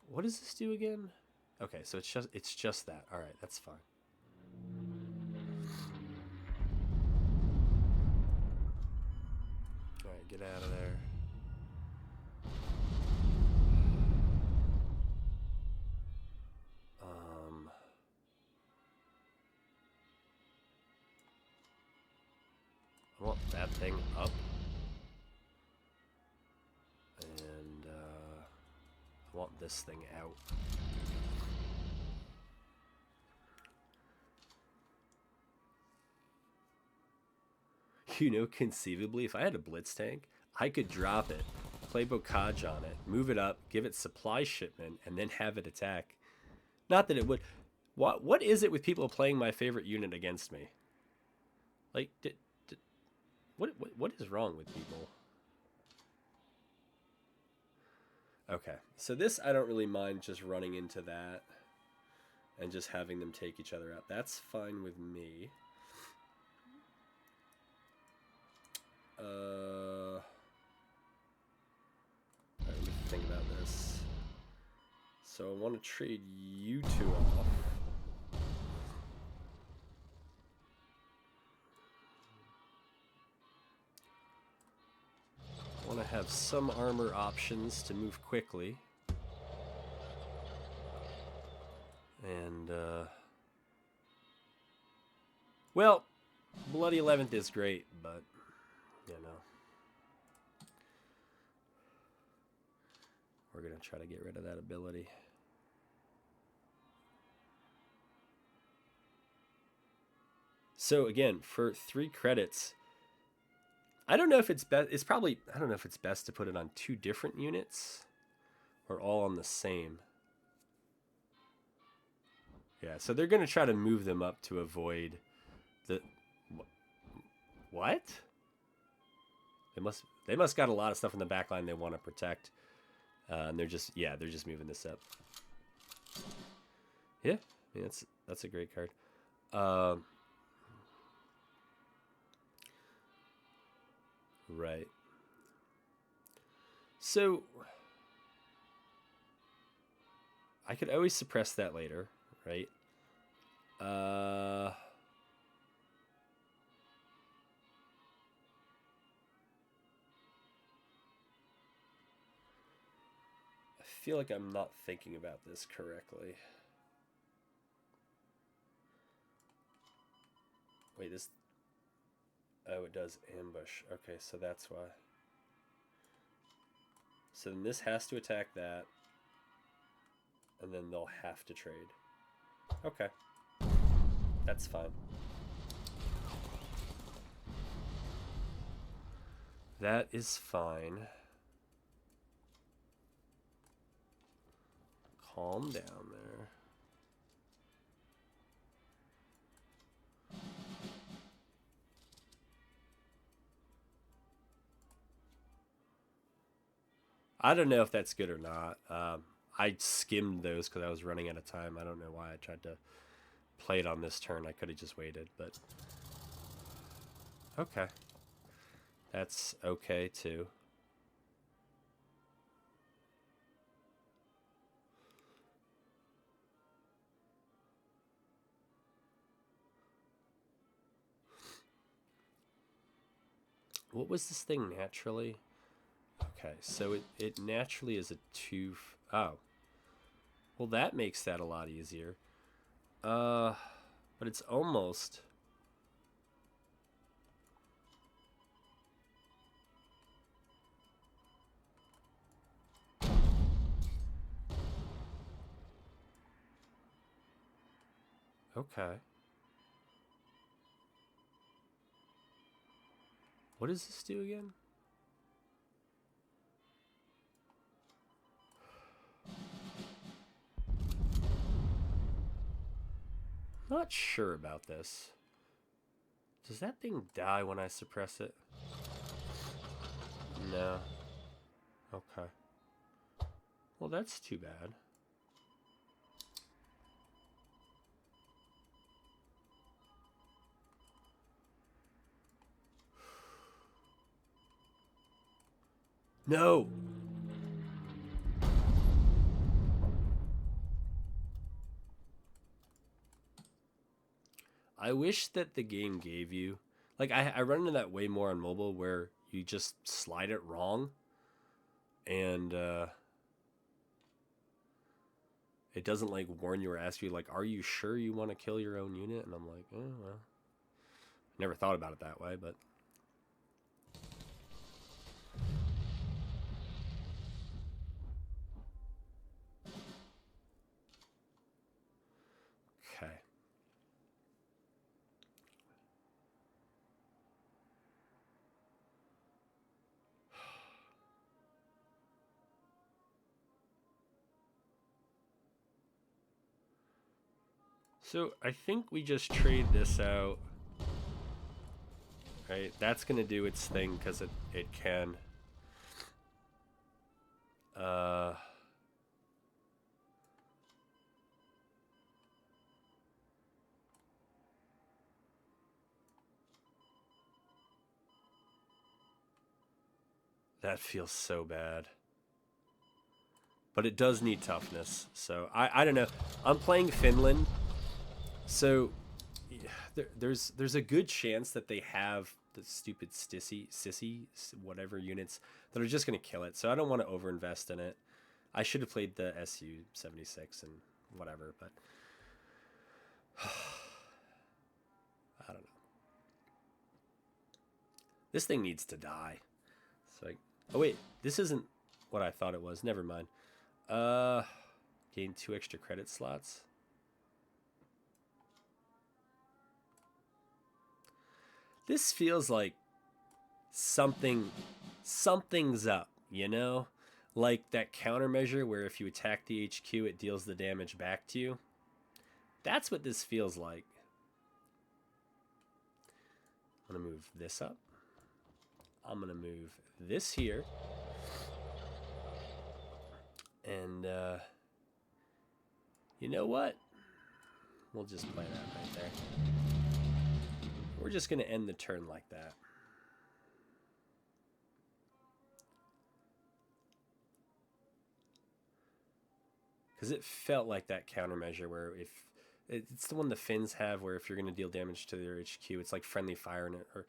what does this do again? Okay, so it's just that. All right, that's fine. All right, get out of there. I want that thing up. And I want this thing out. You know, conceivably, if I had a blitz tank, I could drop it, play Bocage on it, move it up, give it supply shipment, and then have it attack. Not that it would. What is it with people playing my favorite unit against me? Like, what is wrong with people? Okay, so this I don't really mind just running into that and just having them take each other out. That's fine with me. Let me think about this. So I want to trade you two off. I want to have some armor options to move quickly. And, well, Bloody 11th is great, but, you know. We're going to try to get rid of that ability. So again, for 3 credits, I don't know if it's best. It's probably, I don't know if it's best to put it on 2 different units or all on the same. Yeah, so they're going to try to move them up to avoid the... What? They must got a lot of stuff in the back line they want to protect. And they're just moving this up. Yeah, I mean, that's a great card. Right. So I could always suppress that later, right? I feel like I'm not thinking about this correctly. Wait, this... Oh, it does ambush. Okay, so that's why. So then this has to attack that. And then they'll have to trade. Okay. That's fine. That is fine. Calm down there. I don't know if that's good or not. I skimmed those because I was running out of time. I don't know why I tried to play it on this turn. I could have just waited, but... Okay. That's okay, too. What was this thing naturally? Okay, so it naturally is a 2... Oh. Well, that makes that a lot easier. But it's almost... Okay. What does this do again? Not sure about this. Does that thing die when I suppress it? No. Okay. Well, that's too bad. No! I wish that the game gave you... Like, I run into that way more on mobile where you just slide it wrong. And, it doesn't, like, warn you or ask you, like, are you sure you want to kill your own unit? And I'm like, oh, well. Never thought about it that way, but... Okay. So, I think we just trade this out. Right? That's going to do its thing because it can. That feels so bad. But it does need toughness. So, I don't know. I'm playing Finland. So, there's a good chance that they have the stupid sissy, whatever units that are just going to kill it. So, I don't want to overinvest in it. I should have played the SU-76 and whatever, but... I don't know. This thing needs to die. So oh wait, this isn't what I thought it was. Never mind. Gain 2 extra credit slots. This feels like something's up, you know? Like that countermeasure where if you attack the HQ, it deals the damage back to you. That's what this feels like. I'm going to move this up. I'm going to move this here. And, you know what? We'll just play that right there. We're just going to end the turn like that. Because it felt like that countermeasure where if... It's the one the Finns have where if you're going to deal damage to their HQ, it's like friendly fire in it, or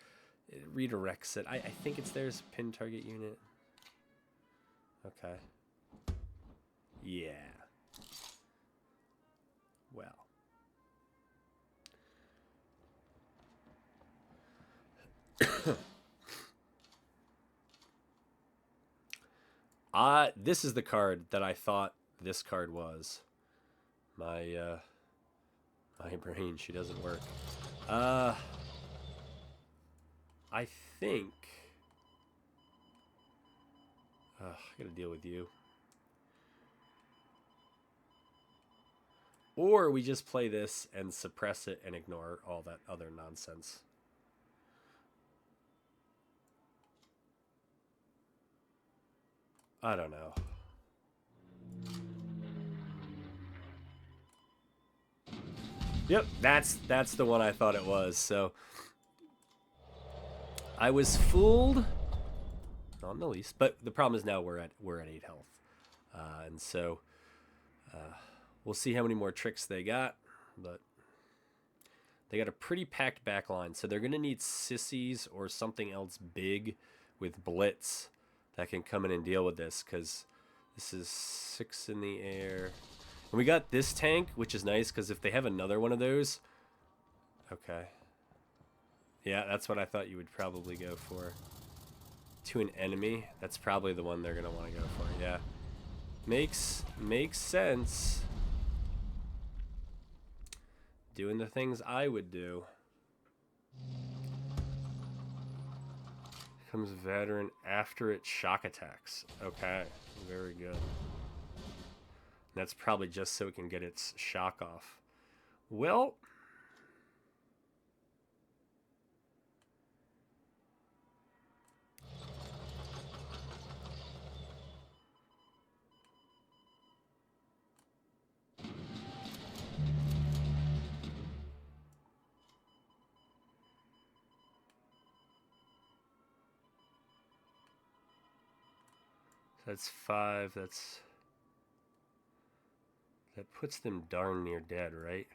it redirects it. I think it's theirs, pin target unit. Okay. Yeah. Well. This is the card that I thought this card was. My brain, she doesn't work. I think... I gotta deal with you. Or we just play this and suppress it and ignore all that other nonsense. I don't know. Yep, that's the one I thought it was. So I was fooled, not in the least. But the problem is now we're at 8 health, and so we'll see how many more tricks they got. But they got a pretty packed back line, so they're gonna need sissies or something else big with blitz that can come in and deal with this, because this is 6 in the air. And we got this tank, which is nice, because if they have another one of those... Okay. Yeah, that's what I thought you would probably go for. To an enemy, that's probably the one they're going to want to go for, yeah. Makes sense. doing the things I would do. Comes veteran after it shock attacks. Okay, very good. That's probably just so it can get its shock off. Well, that's 5. That puts them darn near dead, right?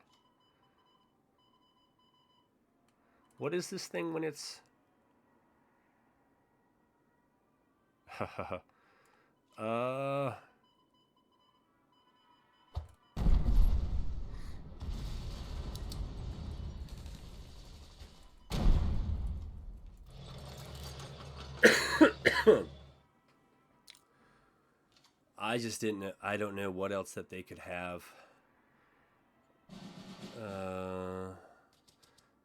What is this thing when it's... I just didn't know. I don't know what else that they could have.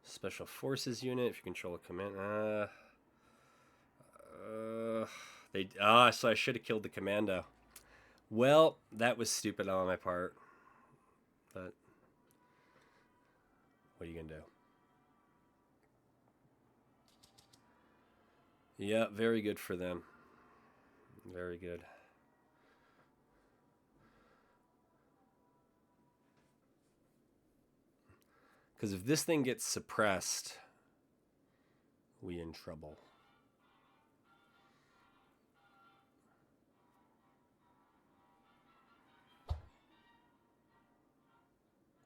Special forces unit. If you control a command. So I should have killed the commando. Well, that was stupid on my part. But what are you gonna do? Yeah, very good for them. Very good. Because if this thing gets suppressed, we in trouble.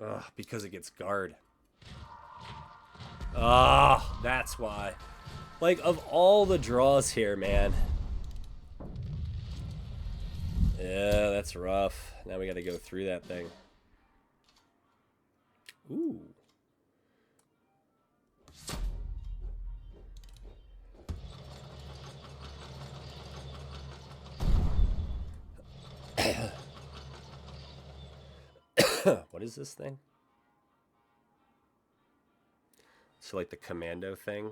Ugh, because it gets guard. Ah, that's why. Like, of all the draws here, man. Yeah, that's rough. Now we got to go through that thing. Ooh. What is this thing? So like the commando thing.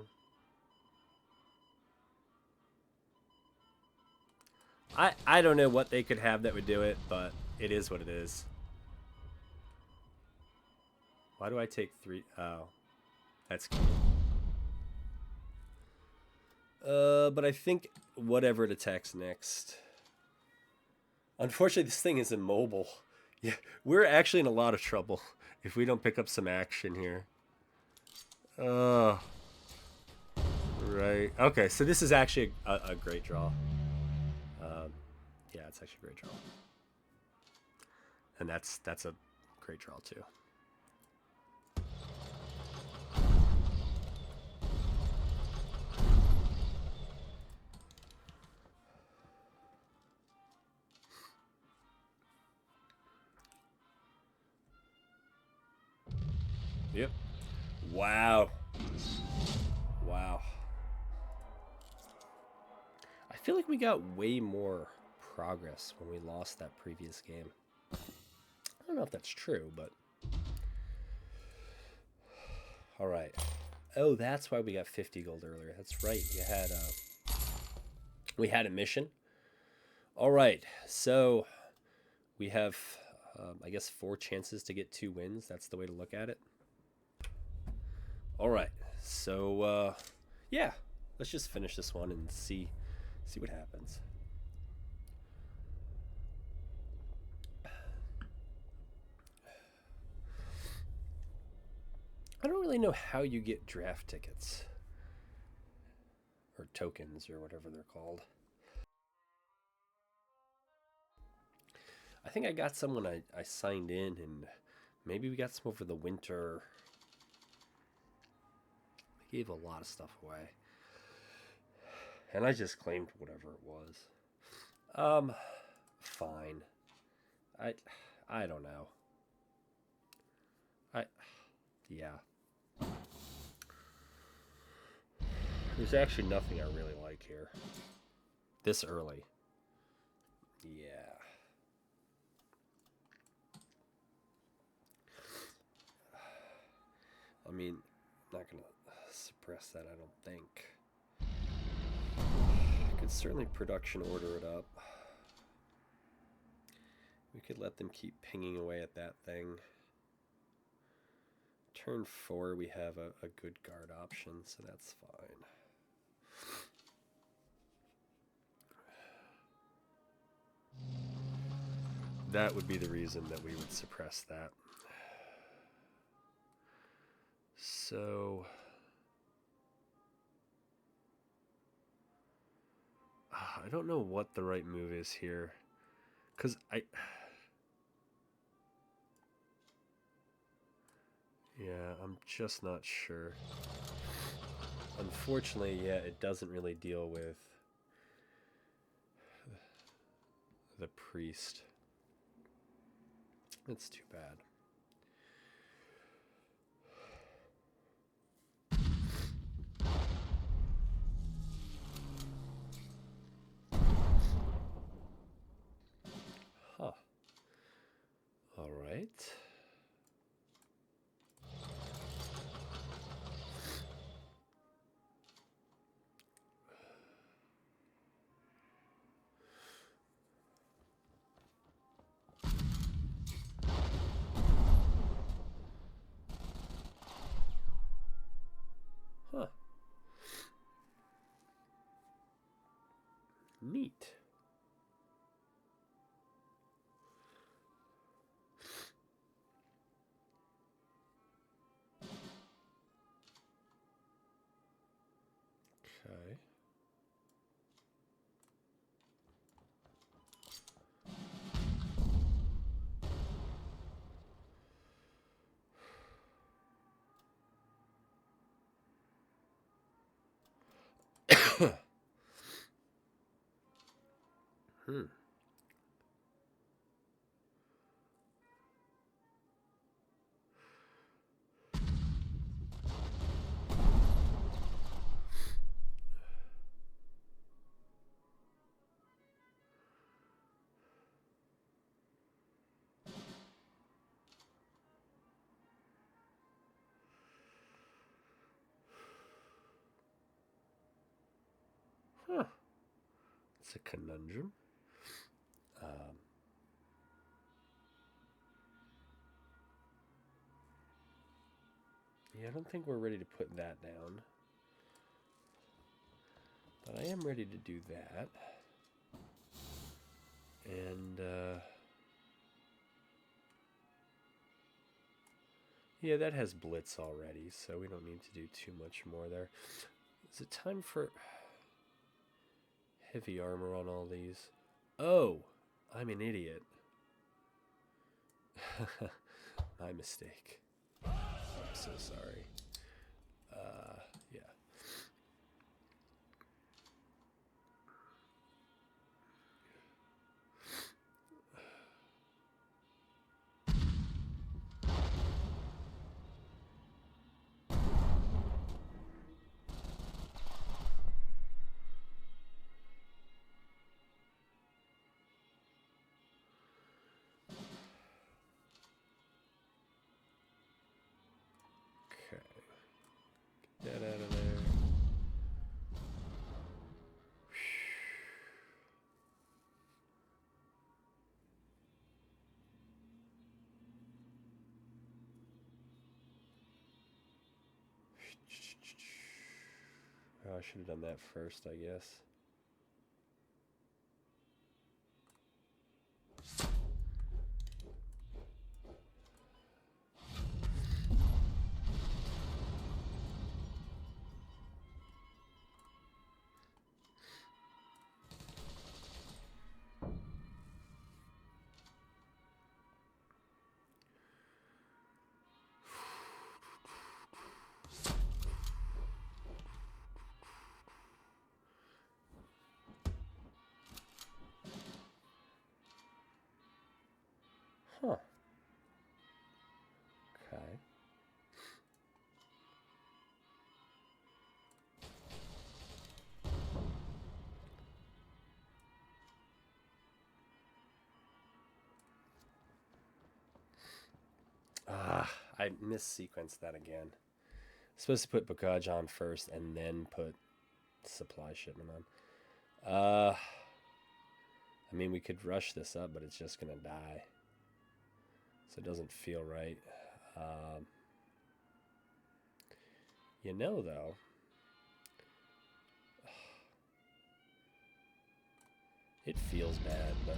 I don't know what they could have that would do it, but it is what it is. Why do I take 3? Oh. That's cool. But I think whatever it attacks next. Unfortunately, this thing is immobile. Yeah, we're actually in a lot of trouble if we don't pick up some action here. Right. Okay, so this is actually a great draw. Yeah, it's actually a great draw. And that's a great draw too. Yep. Wow. Wow. I feel like we got way more progress when we lost that previous game. I don't know if that's true, but... All right. Oh, that's why we got 50 gold earlier. That's right. We had a mission. All right. So we have, I guess, 4 chances to get 2 wins. That's the way to look at it. All right. So, yeah. Let's just finish this one and see what happens. I don't really know how you get draft tickets. Or tokens, or whatever they're called. I think I got some when I signed in, and maybe we got some over the winter. They gave a lot of stuff away. And I just claimed whatever it was. Fine. I don't know. Yeah. There's actually nothing I really like here. This early. Yeah. mean, I'm not going to suppress that, I don't think. I could certainly production order it up. We could let them keep pinging away at that thing. Turn 4, we have a good guard option, so that's fine. That would be the reason that we would suppress that. So... I don't know what the right move is here. Because Yeah, I'm just not sure. Unfortunately, yeah, it doesn't really deal with the priest. That's too bad. Huh. All right. Huh. Neat. Okay. Hmm. Huh. It's a conundrum. Yeah, I don't think we're ready to put that down. But I am ready to do that. And, yeah, that has blitz already, so we don't need to do too much more there. Is it time for heavy armor on all these? Oh, I'm an idiot. My mistake. I'm so sorry. Yeah. Okay. Get that out of there. Oh, I should have done that first, I guess. Huh. Okay. Ah, I missequenced that again. Supposed to put Bocage on first and then put supply shipment on. I mean, we could rush this up, but it's just going to die. So it doesn't feel right. You know, though, it feels bad, but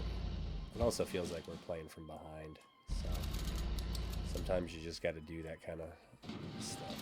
it also feels like we're playing from behind. So sometimes you just got to do that kind of stuff.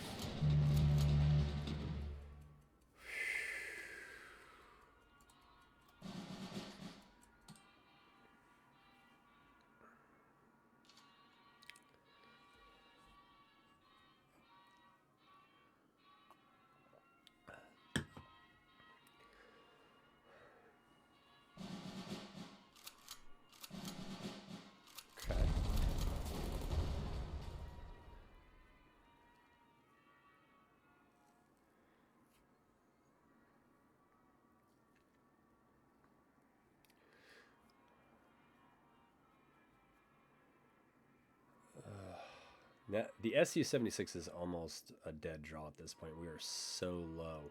Now, the SU-76 is almost a dead draw at this point. We are so low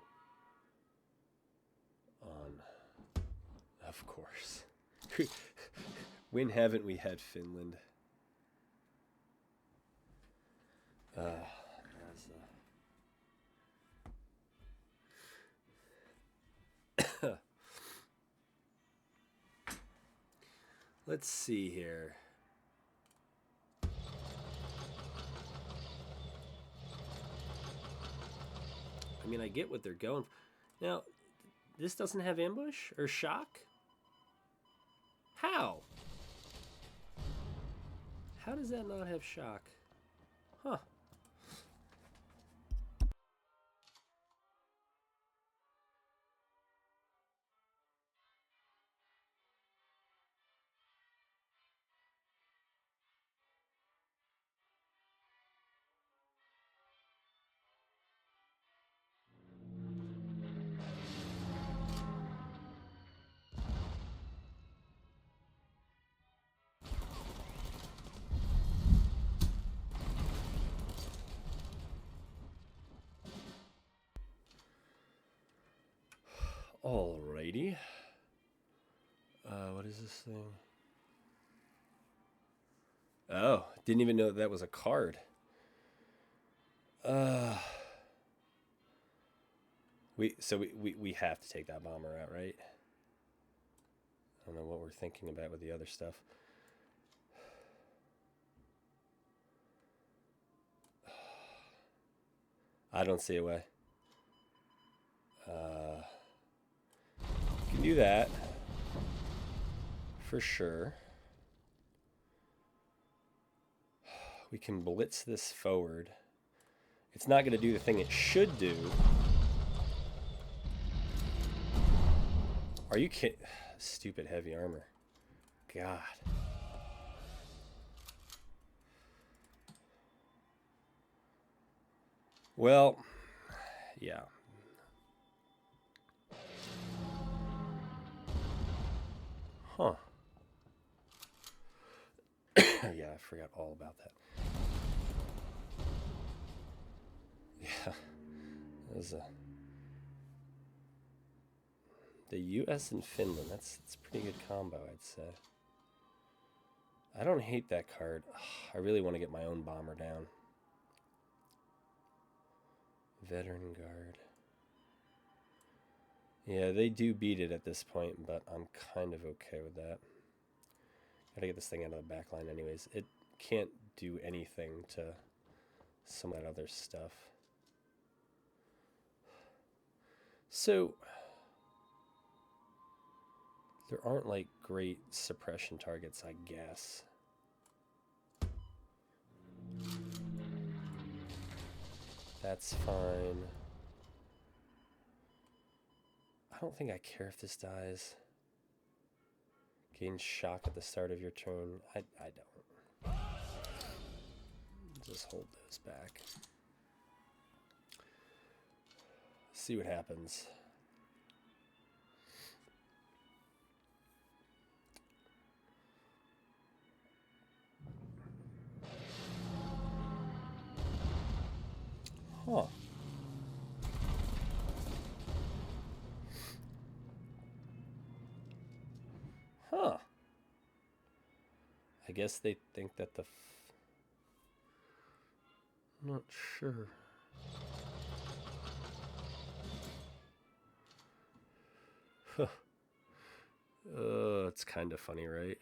on, of course. When haven't we had Finland? Let's see here. I mean, I get what they're going for. Now, this doesn't have ambush or shock? How? How does that not have shock? Huh. Alrighty. What is this thing? Oh, didn't even know that was a card. We have to take that bomber out, right? I don't know what we're thinking about with the other stuff. I don't see a way. Can do that for sure. We can blitz this forward. It's not going to do the thing it should do. Are you kidding? Stupid heavy armor. God. Well, yeah. Huh. Yeah, I forgot all about that. Yeah. That was the US and Finland. That's a pretty good combo, I'd say. I don't hate that card. I really want to get my own bomber down. Veteran Guard. Yeah, they do beat it at this point, but I'm kind of okay with that. Gotta get this thing out of the back line anyways. It can't do anything to some of that other stuff. So, there aren't like great suppression targets, I guess. That's fine. I don't think I care if this dies. Gain shock at the start of your turn. I don't. Just hold those back. See what happens. Huh. Huh. I guess they think that not sure. Huh. It's kind of funny, right?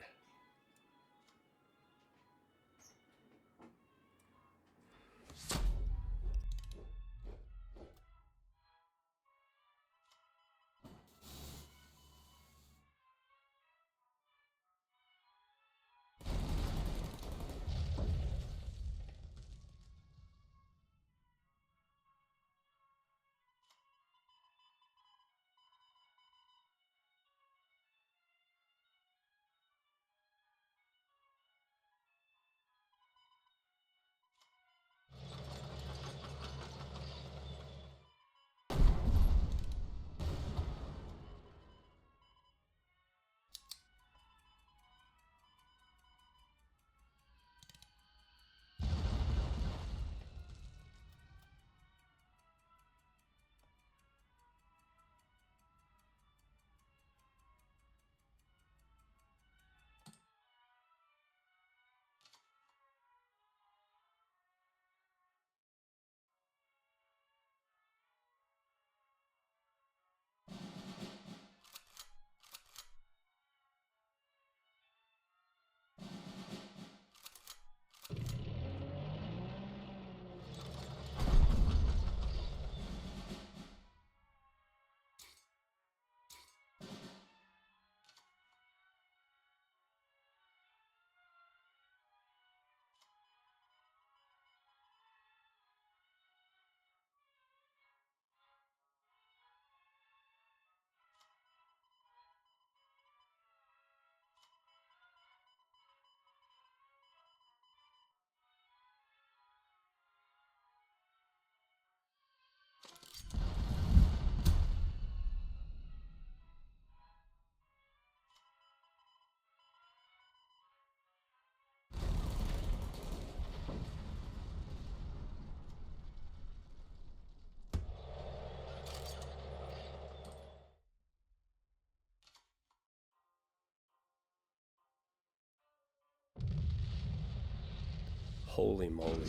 Holy moly.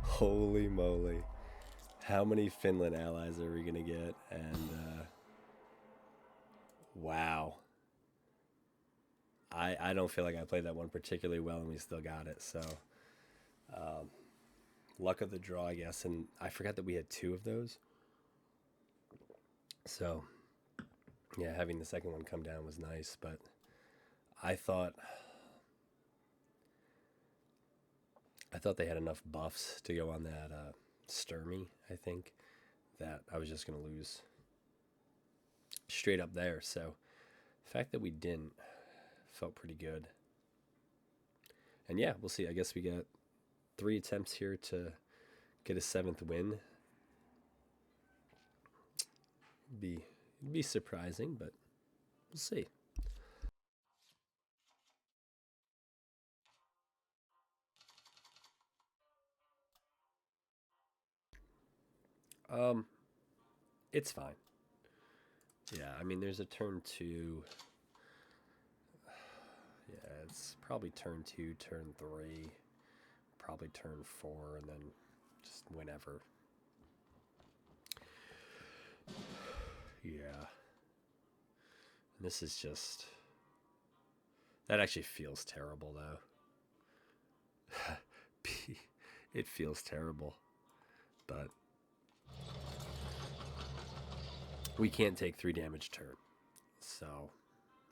Holy moly. How many Finland allies are we going to get? And, wow. I don't feel like I played that one particularly well, and we still got it. So, luck of the draw, I guess. And I forgot that we had 2 of those. So, yeah, having the second one come down was nice. But I thought they had enough buffs to go on that Sturmy, I think, that I was just going to lose straight up there. So the fact that we didn't felt pretty good. And yeah, we'll see. I guess we got 3 attempts here to get a 7th win. It'd be surprising, but we'll see. It's fine. Yeah, I mean, there's a turn 2. Yeah, it's probably turn 2, turn 3, probably turn 4, and then just whenever. Yeah. And this is just... That actually feels terrible, though. It feels terrible. But we can't take 3 damage turn. So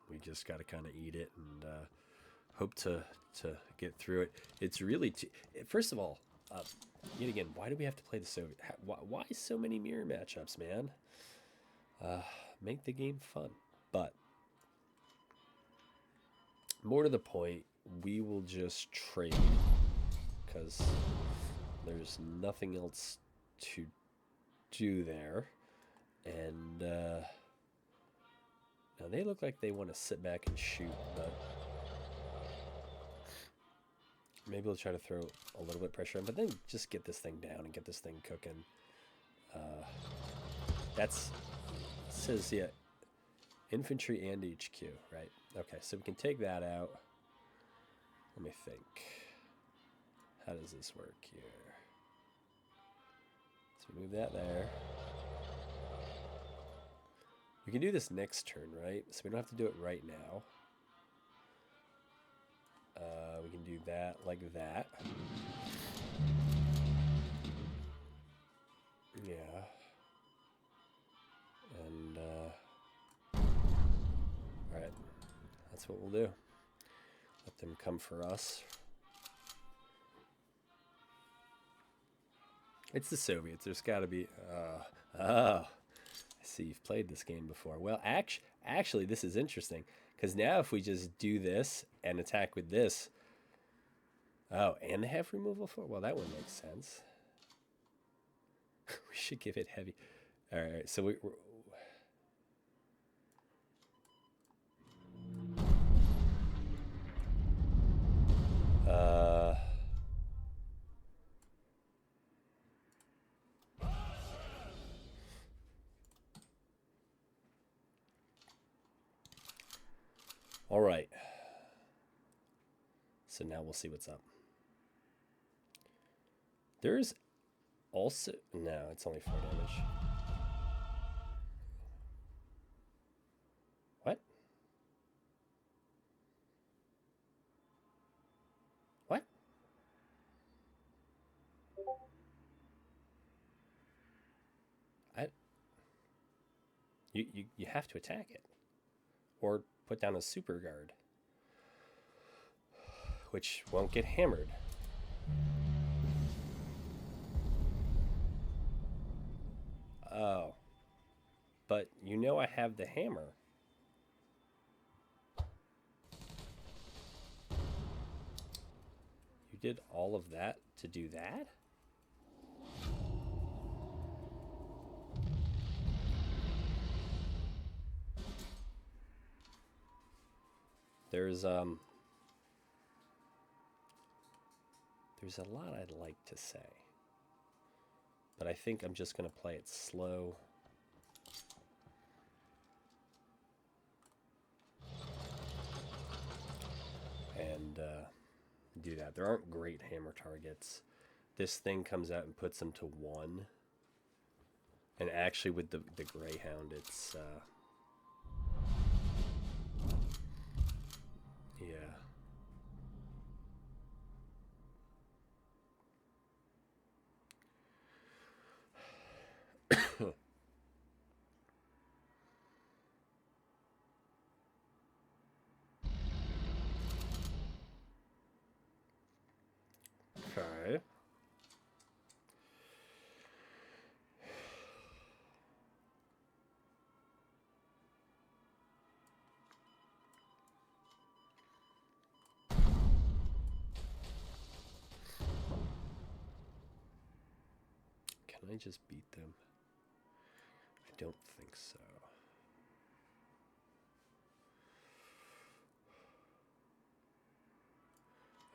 we just got to kind of eat it and hope to get through it. It's really... First of all, yet again, why do we have to play the Soviet? Why so many mirror matchups, man? Make the game fun. But more to the point, we will just trade because there's nothing else to do there. And now they look like they want to sit back and shoot, but maybe we'll try to throw a little bit of pressure on, but then just get this thing down and get this thing cooking. That's says, yeah, Infantry and HQ, right? Okay, so we can take that out. Let me think. How does this work here? So move that there. We can do this next turn, right? So we don't have to do it right now. We can do that like that. Yeah. And, alright. That's what we'll do. Let them come for us. It's the Soviets. There's got to be... I see you've played this game before. Well, actually, this is interesting. Because now if we just do this and attack with this... Oh, and they have removal for... Well, that one makes sense. We should give it heavy. Alright, so we're... All right. So now we'll see what's up. There's also... No, it's only 4 damage. What? What? You have to attack it. Or put down a super guard. Which won't get hammered. Oh. But you know I have the hammer. You did all of that to do that? There's a lot I'd like to say. But I think I'm just going to play it slow. And do that. There aren't great hammer targets. This thing comes out and puts them to 1. And actually with the Greyhound, it's... yeah. Okay. Can I just beat them? I don't think so.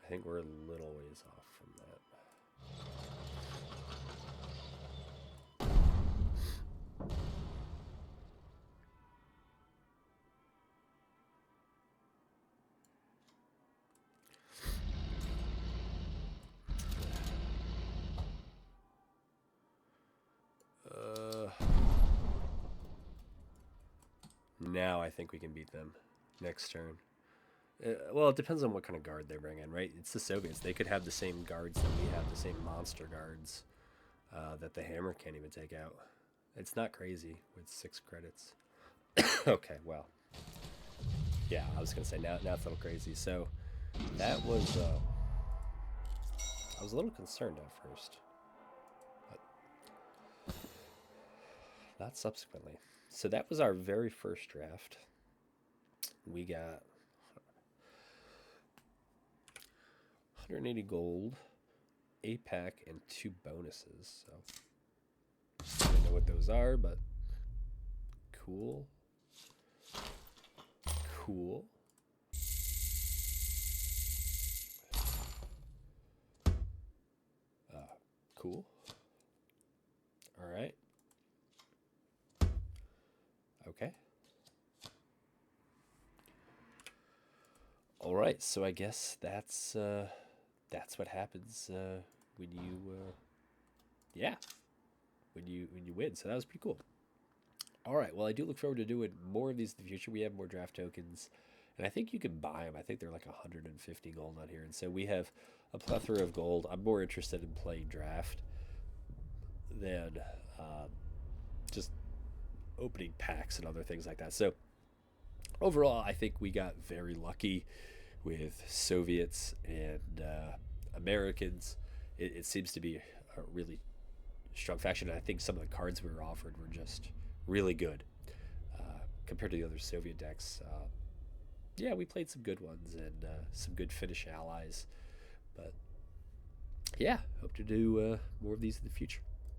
I think we're a little ways off from that. Now I think we can beat them next turn. Well, it depends on what kind of guard they bring in, right? It's the Soviets. They could have the same guards that we have, the same monster guards that the hammer can't even take out. It's not crazy with 6 credits. Okay, well. Yeah, I was going to say, now it's a little crazy. So that was... I was a little concerned at first. But not subsequently. So that was our very first draft. We got 180 gold, a pack, and 2 bonuses. So I don't know what those are, but cool. Cool. Cool. All right. Okay. right, so I guess that's what happens when you yeah, when you win. So that was pretty cool. All right, well, I do look forward to doing more of these in the future. We have more draft tokens, and I think you can buy them. I think they're like 150 gold on here, and so we have a plethora of gold. I'm more interested in playing draft than um, just opening packs and other things like that. So overall, I think we got very lucky with Soviets and Americans. It seems to be a really strong faction. And I think some of the cards we were offered were just really good compared to the other Soviet decks. Yeah, we played some good ones and some good Finnish allies. But yeah, hope to do more of these in the future.